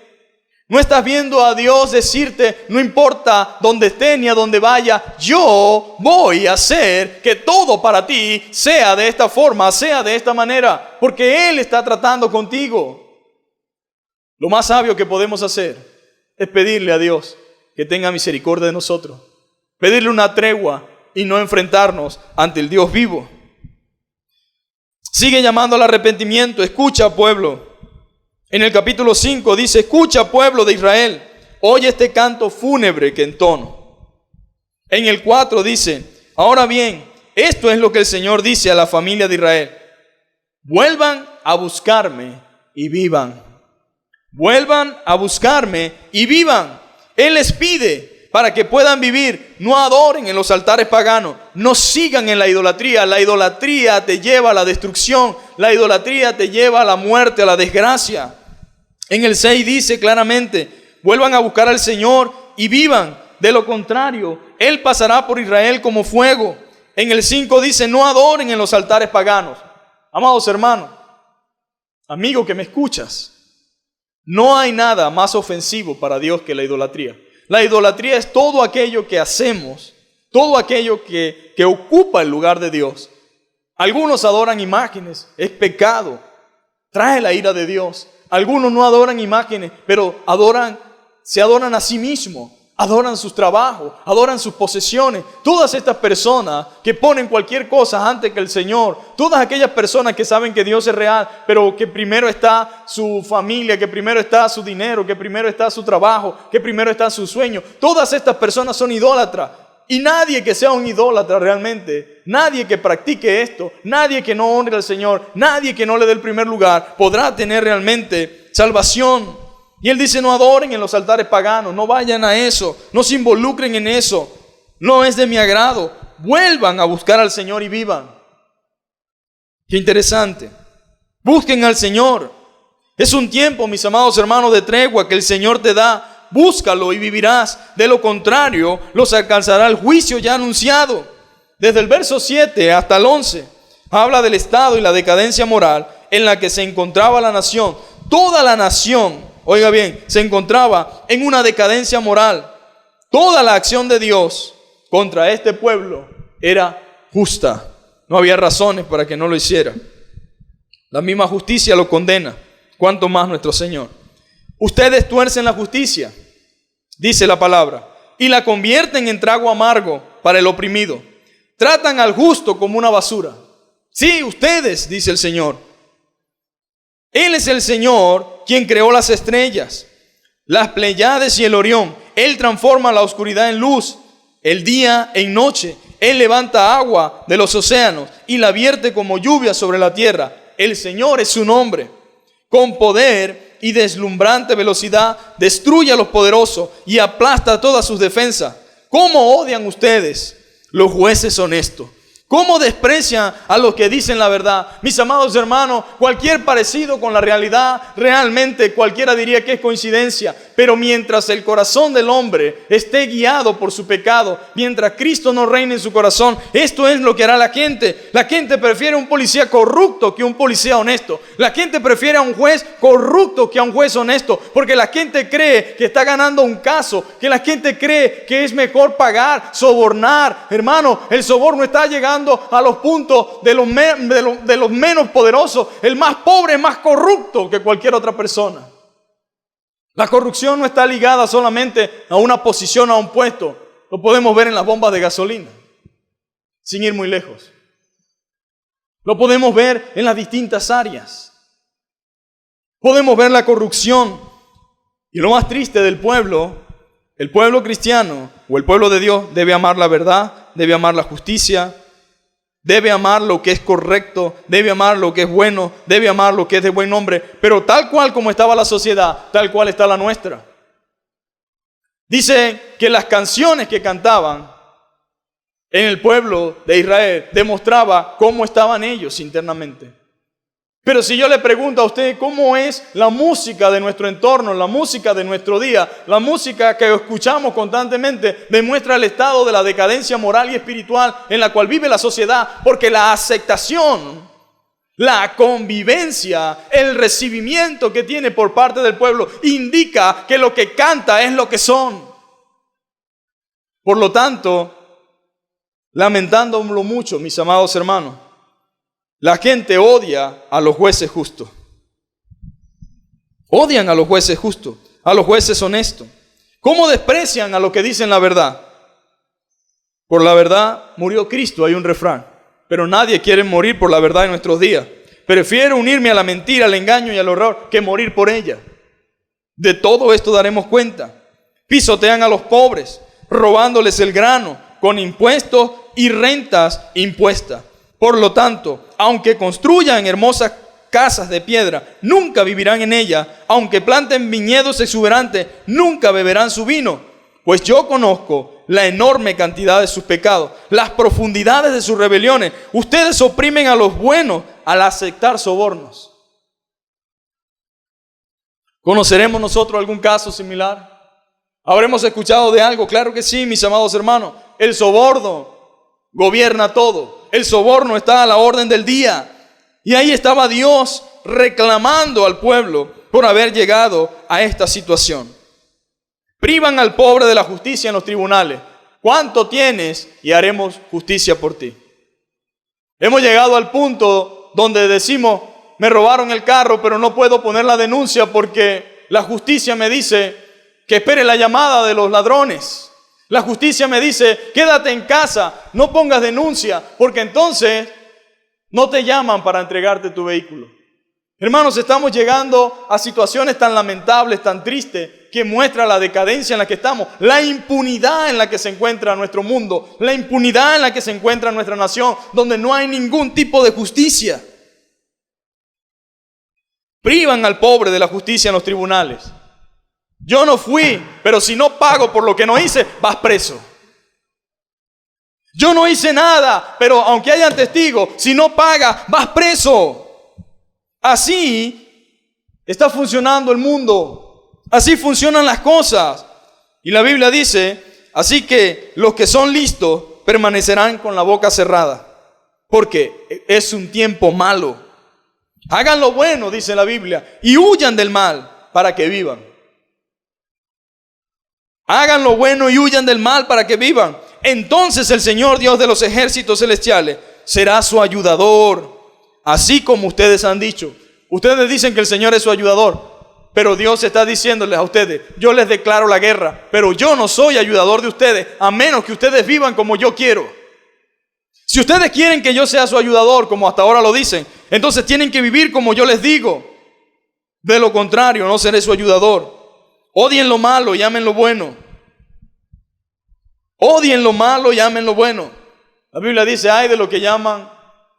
¿No estás viendo a Dios decirte, no importa dónde esté ni a dónde vaya, yo voy a hacer que todo para ti sea de esta forma, sea de esta manera, porque Él está tratando contigo? Lo más sabio que podemos hacer es pedirle a Dios que tenga misericordia de nosotros, pedirle una tregua y no enfrentarnos ante el Dios vivo. Sigue llamando al arrepentimiento. Escucha, pueblo. En el capítulo 5 dice, escucha, pueblo de Israel, oye este canto fúnebre que entono. En el 4 dice, ahora bien, esto es lo que el Señor dice a la familia de Israel. Vuelvan a buscarme y vivan. Vuelvan a buscarme y vivan. Él les pide para que puedan vivir. No adoren en los altares paganos. No sigan en la idolatría. La idolatría te lleva a la destrucción. La idolatría te lleva a la muerte, a la desgracia. En el 6 dice claramente, vuelvan a buscar al Señor y vivan. De lo contrario, Él pasará por Israel como fuego. En el 5 dice, no adoren en los altares paganos. Amados hermanos, amigo que me escuchas, no hay nada más ofensivo para Dios que la idolatría. La idolatría es todo aquello que hacemos, todo aquello que ocupa el lugar de Dios. Algunos adoran imágenes, es pecado, trae la ira de Dios. Algunos no adoran imágenes, pero se adoran a sí mismos, adoran sus trabajos, adoran sus posesiones. Todas estas personas que ponen cualquier cosa antes que el Señor, todas aquellas personas que saben que Dios es real, pero que primero está su familia, que primero está su dinero, que primero está su trabajo, que primero está su sueño, todas estas personas son idólatras. Y nadie que sea un idólatra realmente, nadie que practique esto, nadie que no honre al Señor, nadie que no le dé el primer lugar, podrá tener realmente salvación. Y Él dice, no adoren en los altares paganos, no vayan a eso, no se involucren en eso. No es de mi agrado. Vuelvan a buscar al Señor y vivan. Qué interesante. Busquen al Señor. Es un tiempo, mis amados hermanos, de tregua que el Señor te da. Búscalo y vivirás. De lo contrario, los alcanzará el juicio ya anunciado. Desde el verso 7 hasta el 11, habla del estado y la decadencia moral en la que se encontraba la nación. Toda la nación, oiga bien, se encontraba en una decadencia moral. Toda la acción de Dios contra este pueblo era justa. No había razones para que no lo hiciera. La misma justicia lo condena. ¿Cuánto más nuestro Señor? Ustedes tuercen la justicia, dice la palabra, y la convierten en trago amargo para el oprimido. Tratan al justo como una basura. Sí, ustedes, dice el Señor. Él es el Señor quien creó las estrellas, las Pléyades y el Orión. Él transforma la oscuridad en luz, el día en noche. Él levanta agua de los océanos y la vierte como lluvia sobre la tierra. El Señor es su nombre. Con poder y deslumbrante velocidad destruye a los poderosos y aplasta todas sus defensas. ¿Cómo odian ustedes los jueces honestos? ¿Cómo desprecian a los que dicen la verdad? Mis amados hermanos, cualquier parecido con la realidad, realmente cualquiera diría que es coincidencia. Pero mientras el corazón del hombre esté guiado por su pecado, mientras Cristo no reine en su corazón, esto es lo que hará la gente. La gente prefiere un policía corrupto que un policía honesto. La gente prefiere a un juez corrupto que a un juez honesto. Porque la gente cree que está ganando un caso, que la gente cree que es mejor pagar, sobornar. Hermano, el soborno está llegando a los puntos de los menos poderosos. El más pobre es más corrupto que cualquier otra persona. La corrupción no está ligada solamente a una posición, a un puesto. Lo podemos ver en las bombas de gasolina, sin ir muy lejos. Lo podemos ver en las distintas áreas. Podemos ver la corrupción. Y lo más triste del pueblo, el pueblo cristiano o el pueblo de Dios debe amar la verdad, debe amar la justicia, debe amar lo que es correcto, debe amar lo que es bueno, debe amar lo que es de buen nombre, pero tal cual como estaba la sociedad, tal cual está la nuestra. Dice que las canciones que cantaban en el pueblo de Israel demostraba cómo estaban ellos internamente. Pero si yo le pregunto a usted cómo es la música de nuestro entorno, la música de nuestro día, la música que escuchamos constantemente demuestra el estado de la decadencia moral y espiritual en la cual vive la sociedad, porque la aceptación, la convivencia, el recibimiento que tiene por parte del pueblo indica que lo que canta es lo que son. Por lo tanto, lamentándolo mucho, mis amados hermanos, la gente odia a los jueces justos. Odian a los jueces justos, a los jueces honestos. ¿Cómo desprecian a los que dicen la verdad? Por la verdad murió Cristo, hay un refrán. Pero nadie quiere morir por la verdad en nuestros días. Prefiero unirme a la mentira, al engaño y al horror que morir por ella. De todo esto daremos cuenta. Pisotean a los pobres, robándoles el grano, con impuestos y rentas impuestas. Por lo tanto, aunque construyan hermosas casas de piedra, nunca vivirán en ellas. Aunque planten viñedos exuberantes, nunca beberán su vino. Pues yo conozco la enorme cantidad de sus pecados, las profundidades de sus rebeliones. Ustedes oprimen a los buenos al aceptar sobornos. ¿Conoceremos nosotros algún caso similar? ¿Habremos escuchado de algo? Claro que sí, mis amados hermanos. El soborno gobierna todo. El soborno está a la orden del día. Y ahí estaba Dios reclamando al pueblo por haber llegado a esta situación. Privan al pobre de la justicia en los tribunales. ¿Cuánto tienes? Y haremos justicia por ti. Hemos llegado al punto donde decimos, me robaron el carro, pero no puedo poner la denuncia porque la justicia me dice que espere la llamada de los ladrones. La justicia me dice, quédate en casa, no pongas denuncia, porque entonces no te llaman para entregarte tu vehículo. Hermanos, estamos llegando a situaciones tan lamentables, tan tristes, que muestra la decadencia en la que estamos, la impunidad en la que se encuentra nuestro mundo, la impunidad en la que se encuentra nuestra nación, donde no hay ningún tipo de justicia. Privan al pobre de la justicia en los tribunales. Yo no fui, pero si no pago por lo que no hice, vas preso. Yo no hice nada, pero aunque hayan testigos, si no pagas, vas preso. Así está funcionando el mundo. Así funcionan las cosas. Y la Biblia dice, así que los que son listos permanecerán con la boca cerrada, porque es un tiempo malo. Hagan lo bueno, dice la Biblia, y huyan del mal para que vivan. Hagan lo bueno y huyan del mal para que vivan. Entonces el Señor Dios de los ejércitos celestiales será su ayudador, así como ustedes han dicho. Ustedes dicen que el Señor es su ayudador, pero Dios está diciéndoles a ustedes, yo les declaro la guerra, pero yo no soy ayudador de ustedes, a menos que ustedes vivan como yo quiero. Si ustedes quieren que yo sea su ayudador, como hasta ahora lo dicen, entonces tienen que vivir como yo les digo. De lo contrario, no seré su ayudador. Odien lo malo y amen lo bueno. Odien lo malo y amen lo bueno. La Biblia dice, hay de lo que llaman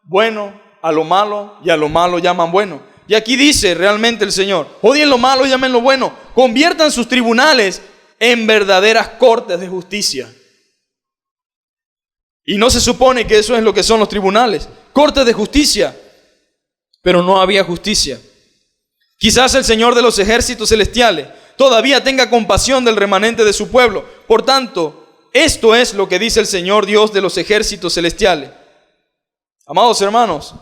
bueno a lo malo y a lo malo llaman bueno. Y aquí dice realmente el Señor, odien lo malo y amen lo bueno. Conviertan sus tribunales en verdaderas cortes de justicia. Y no se supone que eso es lo que son los tribunales, cortes de justicia. Pero no había justicia. Quizás el Señor de los ejércitos celestiales todavía tenga compasión del remanente de su pueblo. Por tanto, esto es lo que dice el Señor Dios de los ejércitos celestiales. Amados hermanos,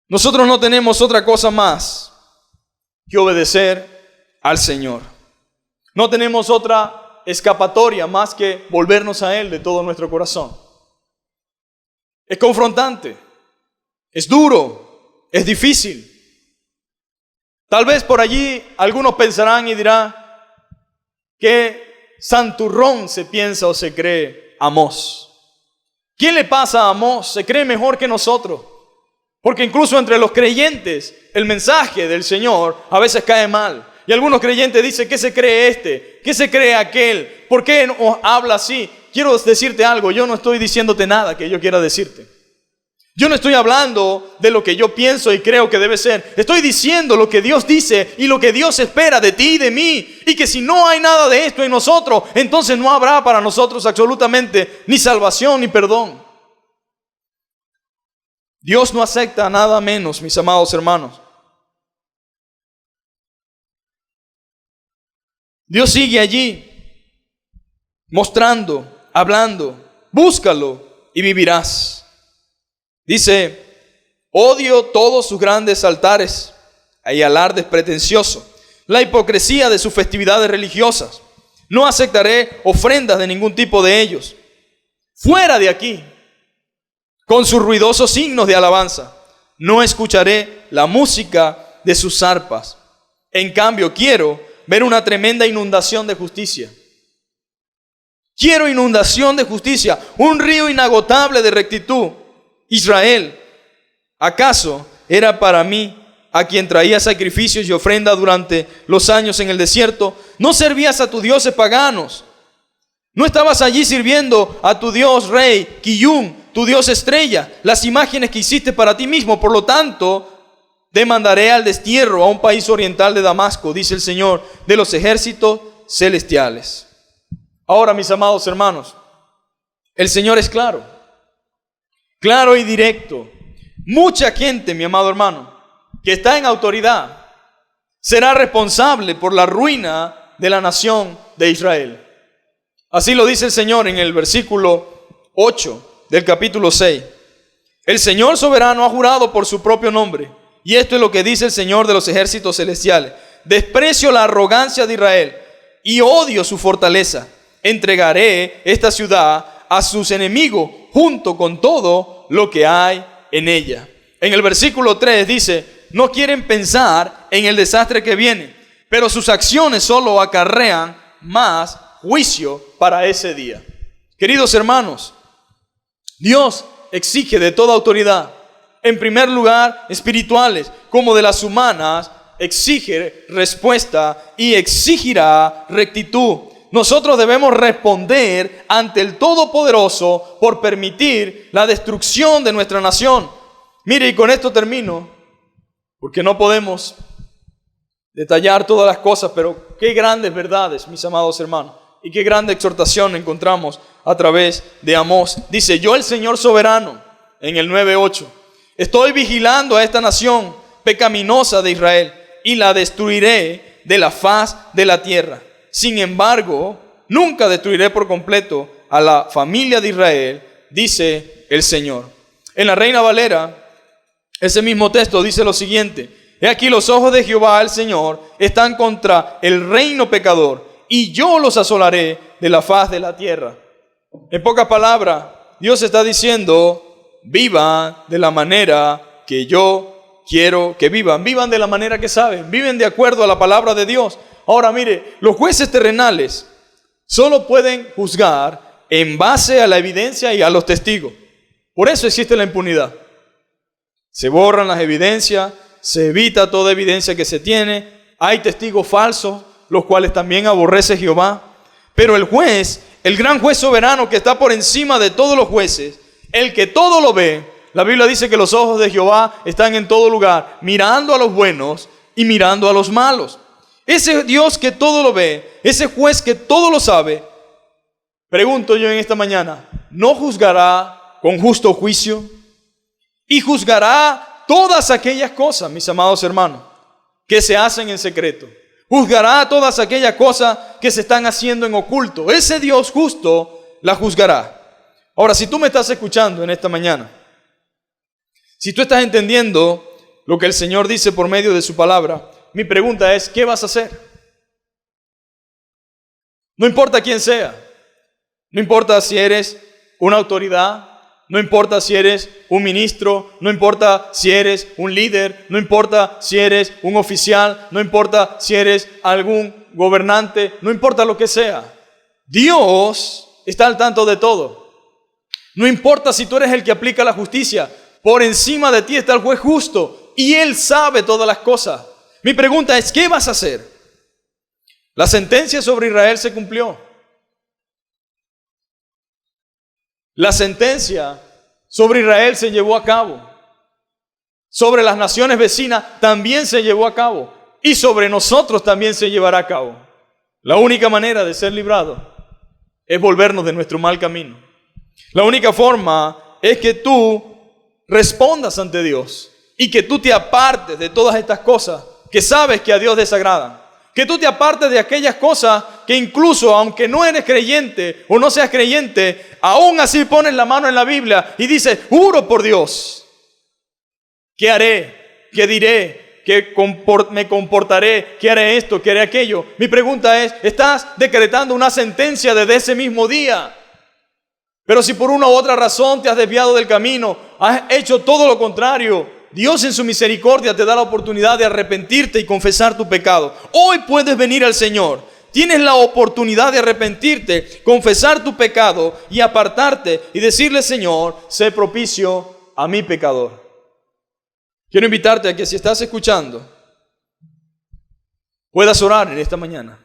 nosotros no tenemos otra cosa más que obedecer al Señor. No tenemos otra escapatoria más que volvernos a Él de todo nuestro corazón. Es confrontante, es duro, es difícil. Tal vez por allí algunos pensarán y dirán, ¿qué santurrón se piensa o se cree Amós? ¿Qué le pasa a Amós? Se cree mejor que nosotros. Porque incluso entre los creyentes el mensaje del Señor a veces cae mal. Y algunos creyentes dicen, ¿qué se cree este? ¿Qué se cree aquel? ¿Por qué no habla así? Quiero decirte algo, yo no estoy diciéndote nada que yo quiera decirte. Yo no estoy hablando de lo que yo pienso y creo que debe ser. Estoy diciendo lo que Dios dice y lo que Dios espera de ti y de mí. Y que si no hay nada de esto en nosotros, entonces no habrá para nosotros absolutamente ni salvación ni perdón. Dios no acepta nada menos, mis amados hermanos. Dios sigue allí, mostrando, hablando, búscalo y vivirás. Dice, odio todos sus grandes altares y alardes pretenciosos, la hipocresía de sus festividades religiosas. No aceptaré ofrendas de ningún tipo de ellos. Fuera de aquí, con sus ruidosos signos de alabanza. No escucharé la música de sus arpas. En cambio, quiero ver una tremenda inundación de justicia. Quiero inundación de justicia, un río inagotable de rectitud. Israel, ¿acaso era para mí a quien traía sacrificios y ofrenda durante los años en el desierto? ¿No servías a tus dioses paganos? ¿No estabas allí sirviendo a tu dios rey, Kiyum, tu dios estrella, las imágenes que hiciste para ti mismo? Por lo tanto, te mandaré al destierro a un país oriental de Damasco, dice el Señor de los ejércitos celestiales. Ahora, mis amados hermanos, el Señor es claro y directo. Mucha gente, mi amado hermano, que está en autoridad, será responsable por la ruina de la nación de Israel. Así lo dice el Señor en el versículo 8 del capítulo 6. El Señor soberano ha jurado por su propio nombre, y esto es lo que dice el Señor de los ejércitos celestiales: desprecio la arrogancia de Israel y odio su fortaleza. Entregaré esta ciudad a sus enemigos junto con todo lo que hay en ella. En el versículo 3 dice, no quieren pensar en el desastre que viene, pero sus acciones solo acarrean más juicio para ese día. Queridos hermanos, Dios exige de toda autoridad, en primer lugar espirituales como de las humanas, exige respuesta y exigirá rectitud. Nosotros debemos responder ante el Todopoderoso por permitir la destrucción de nuestra nación. Mire, y con esto termino, porque no podemos detallar todas las cosas, pero qué grandes verdades, mis amados hermanos, y qué grande exhortación encontramos a través de Amós. Dice, yo el Señor soberano, en el 9:8, estoy vigilando a esta nación pecaminosa de Israel y la destruiré de la faz de la tierra. Sin embargo, nunca destruiré por completo a la familia de Israel, dice el Señor. En la Reina Valera, ese mismo texto dice lo siguiente: he aquí los ojos de Jehová el Señor están contra el reino pecador, y yo los asolaré de la faz de la tierra. En pocas palabras, Dios está diciendo, vivan de la manera que yo quiero que vivan. Vivan de la manera que saben, viven de acuerdo a la palabra de Dios. Ahora mire, los jueces terrenales solo pueden juzgar en base a la evidencia y a los testigos. Por eso existe la impunidad. Se borran las evidencias, se evita toda evidencia que se tiene. Hay testigos falsos, los cuales también aborrece Jehová. Pero el juez, el gran juez soberano que está por encima de todos los jueces, el que todo lo ve, la Biblia dice que los ojos de Jehová están en todo lugar, mirando a los buenos y mirando a los malos. Ese Dios que todo lo ve, ese juez que todo lo sabe, pregunto yo en esta mañana, ¿no juzgará con justo juicio? Y juzgará todas aquellas cosas, mis amados hermanos, que se hacen en secreto. Juzgará todas aquellas cosas que se están haciendo en oculto. Ese Dios justo la juzgará. Ahora, si tú me estás escuchando en esta mañana, si tú estás entendiendo lo que el Señor dice por medio de su palabra, mi pregunta es, ¿qué vas a hacer? No importa quién sea. No importa si eres una autoridad, no importa si eres un ministro, no importa si eres un líder, no importa si eres un oficial, no importa si eres algún gobernante, no importa lo que sea. Dios está al tanto de todo. No importa si tú eres el que aplica la justicia, por encima de ti está el juez justo y Él sabe todas las cosas. Mi pregunta es, ¿qué vas a hacer? La sentencia sobre Israel se cumplió. La sentencia sobre Israel se llevó a cabo. Sobre las naciones vecinas también se llevó a cabo. Y sobre nosotros también se llevará a cabo. La única manera de ser librados es volvernos de nuestro mal camino. La única forma es que tú respondas ante Dios y que tú te apartes de todas estas cosas que sabes que a Dios desagradan. Que tú te apartes de aquellas cosas que incluso aunque no eres creyente o no seas creyente, aún así pones la mano en la Biblia y dices, juro por Dios, ¿qué haré? ¿Qué diré? ¿Qué me comportaré? ¿Qué haré esto? ¿Qué haré aquello? Mi pregunta es, ¿estás decretando una sentencia desde ese mismo día? Pero si por una u otra razón te has desviado del camino, has hecho todo lo contrario, Dios en su misericordia te da la oportunidad de arrepentirte y confesar tu pecado. Hoy puedes venir al Señor. Tienes la oportunidad de arrepentirte, confesar tu pecado y apartarte y decirle, Señor, sé propicio a mi pecador. Quiero invitarte a que si estás escuchando, puedas orar en esta mañana.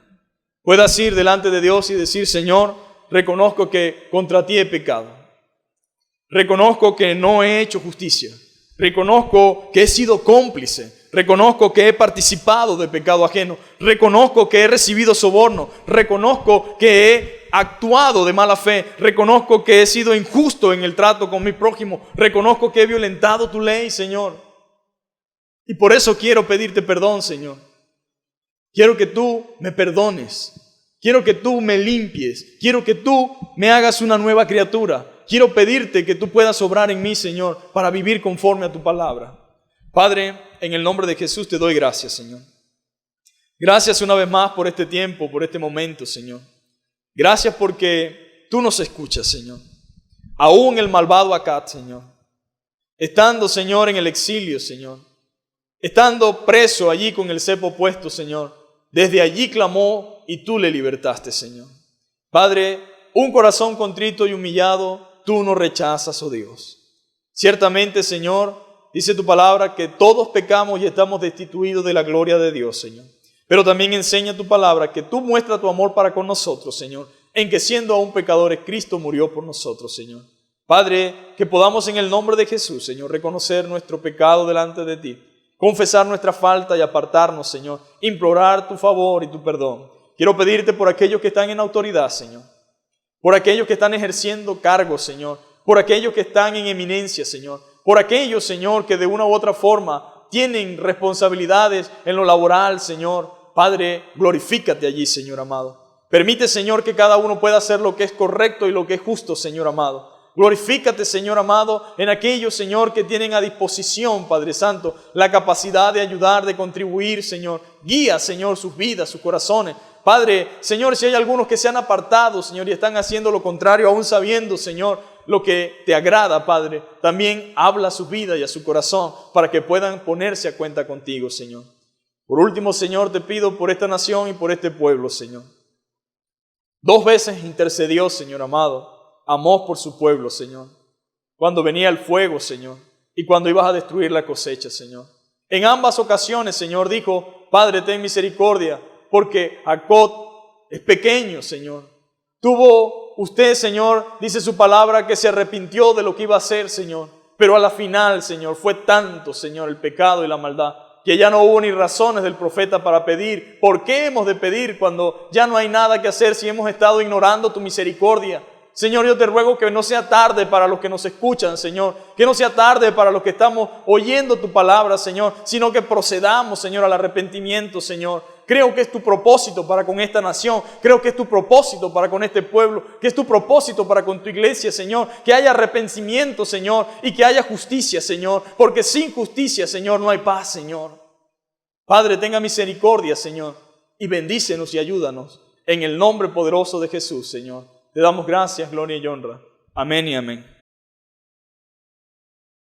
Puedas ir delante de Dios y decir, Señor, reconozco que contra ti he pecado. Reconozco que no he hecho justicia. Reconozco que he sido cómplice. Reconozco que he participado de pecado ajeno. Reconozco que he recibido soborno. Reconozco que he actuado de mala fe. Reconozco que he sido injusto en el trato con mi prójimo. Reconozco que he violentado tu ley, Señor. Y por eso quiero pedirte perdón, Señor. Quiero que tú me perdones. Quiero que tú me limpies. Quiero que tú me hagas una nueva criatura. Quiero pedirte que tú puedas obrar en mí, Señor, para vivir conforme a tu palabra. Padre, en el nombre de Jesús te doy gracias, Señor. Gracias una vez más por este tiempo, por este momento, Señor. Gracias porque tú nos escuchas, Señor. Aún el malvado Acat, Señor. Estando, Señor, en el exilio, Señor. Estando preso allí con el cepo puesto, Señor. Desde allí clamó y tú le libertaste, Señor. Padre, un corazón contrito y humillado tú no rechazas, oh Dios. Ciertamente, Señor, dice tu palabra que todos pecamos y estamos destituidos de la gloria de Dios, Señor. Pero también enseña tu palabra que tú muestras tu amor para con nosotros, Señor, en que siendo aún pecadores, Cristo murió por nosotros, Señor. Padre, que podamos en el nombre de Jesús, Señor, reconocer nuestro pecado delante de ti. confesar nuestra falta y apartarnos, Señor, implorar tu favor y tu perdón. Quiero pedirte por aquellos que están en autoridad, Señor, por aquellos que están ejerciendo cargos, Señor, por aquellos que están en eminencia, Señor, por aquellos, Señor, que de una u otra forma tienen responsabilidades en lo laboral, Señor. Padre, glorifícate allí, Señor amado. Permite, Señor, que cada uno pueda hacer lo que es correcto y lo que es justo, Señor amado. Glorifícate, Señor amado, en aquellos, Señor, que tienen a disposición, Padre Santo, la capacidad de ayudar, de contribuir, Señor. Guía, Señor, sus vidas, sus corazones. Padre, Señor, si hay algunos que se han apartado, Señor, y están haciendo lo contrario, aún sabiendo, Señor, lo que te agrada, Padre, también habla a su vida y a su corazón para que puedan ponerse a cuenta contigo, Señor. Por último, Señor, te pido por esta nación y por este pueblo, Señor. 2 veces intercedió, Señor amado, Amós por su pueblo, Señor. Cuando venía el fuego, Señor, y cuando ibas a destruir la cosecha, Señor. En ambas ocasiones, Señor, dijo, Padre, ten misericordia, porque Jacob es pequeño, Señor. Tuvo usted, Señor, dice su palabra, que se arrepintió de lo que iba a hacer, Señor. Pero a la final, Señor, fue tanto, Señor, el pecado y la maldad, que ya no hubo ni razones del profeta para pedir. ¿Por qué hemos de pedir cuando ya no hay nada que hacer si hemos estado ignorando tu misericordia? Señor, yo te ruego que no sea tarde para los que nos escuchan, Señor. Que no sea tarde para los que estamos oyendo tu palabra, Señor, sino que procedamos, Señor, al arrepentimiento, Señor. Creo que es tu propósito para con esta nación. Creo que es tu propósito para con este pueblo. Que es tu propósito para con tu iglesia, Señor. Que haya arrepentimiento, Señor, y que haya justicia, Señor. Porque sin justicia, Señor, no hay paz, Señor. Padre, tenga misericordia, Señor, y bendícenos y ayúdanos. En el nombre poderoso de Jesús, Señor. Te damos gracias, gloria y honra. Amén y amén.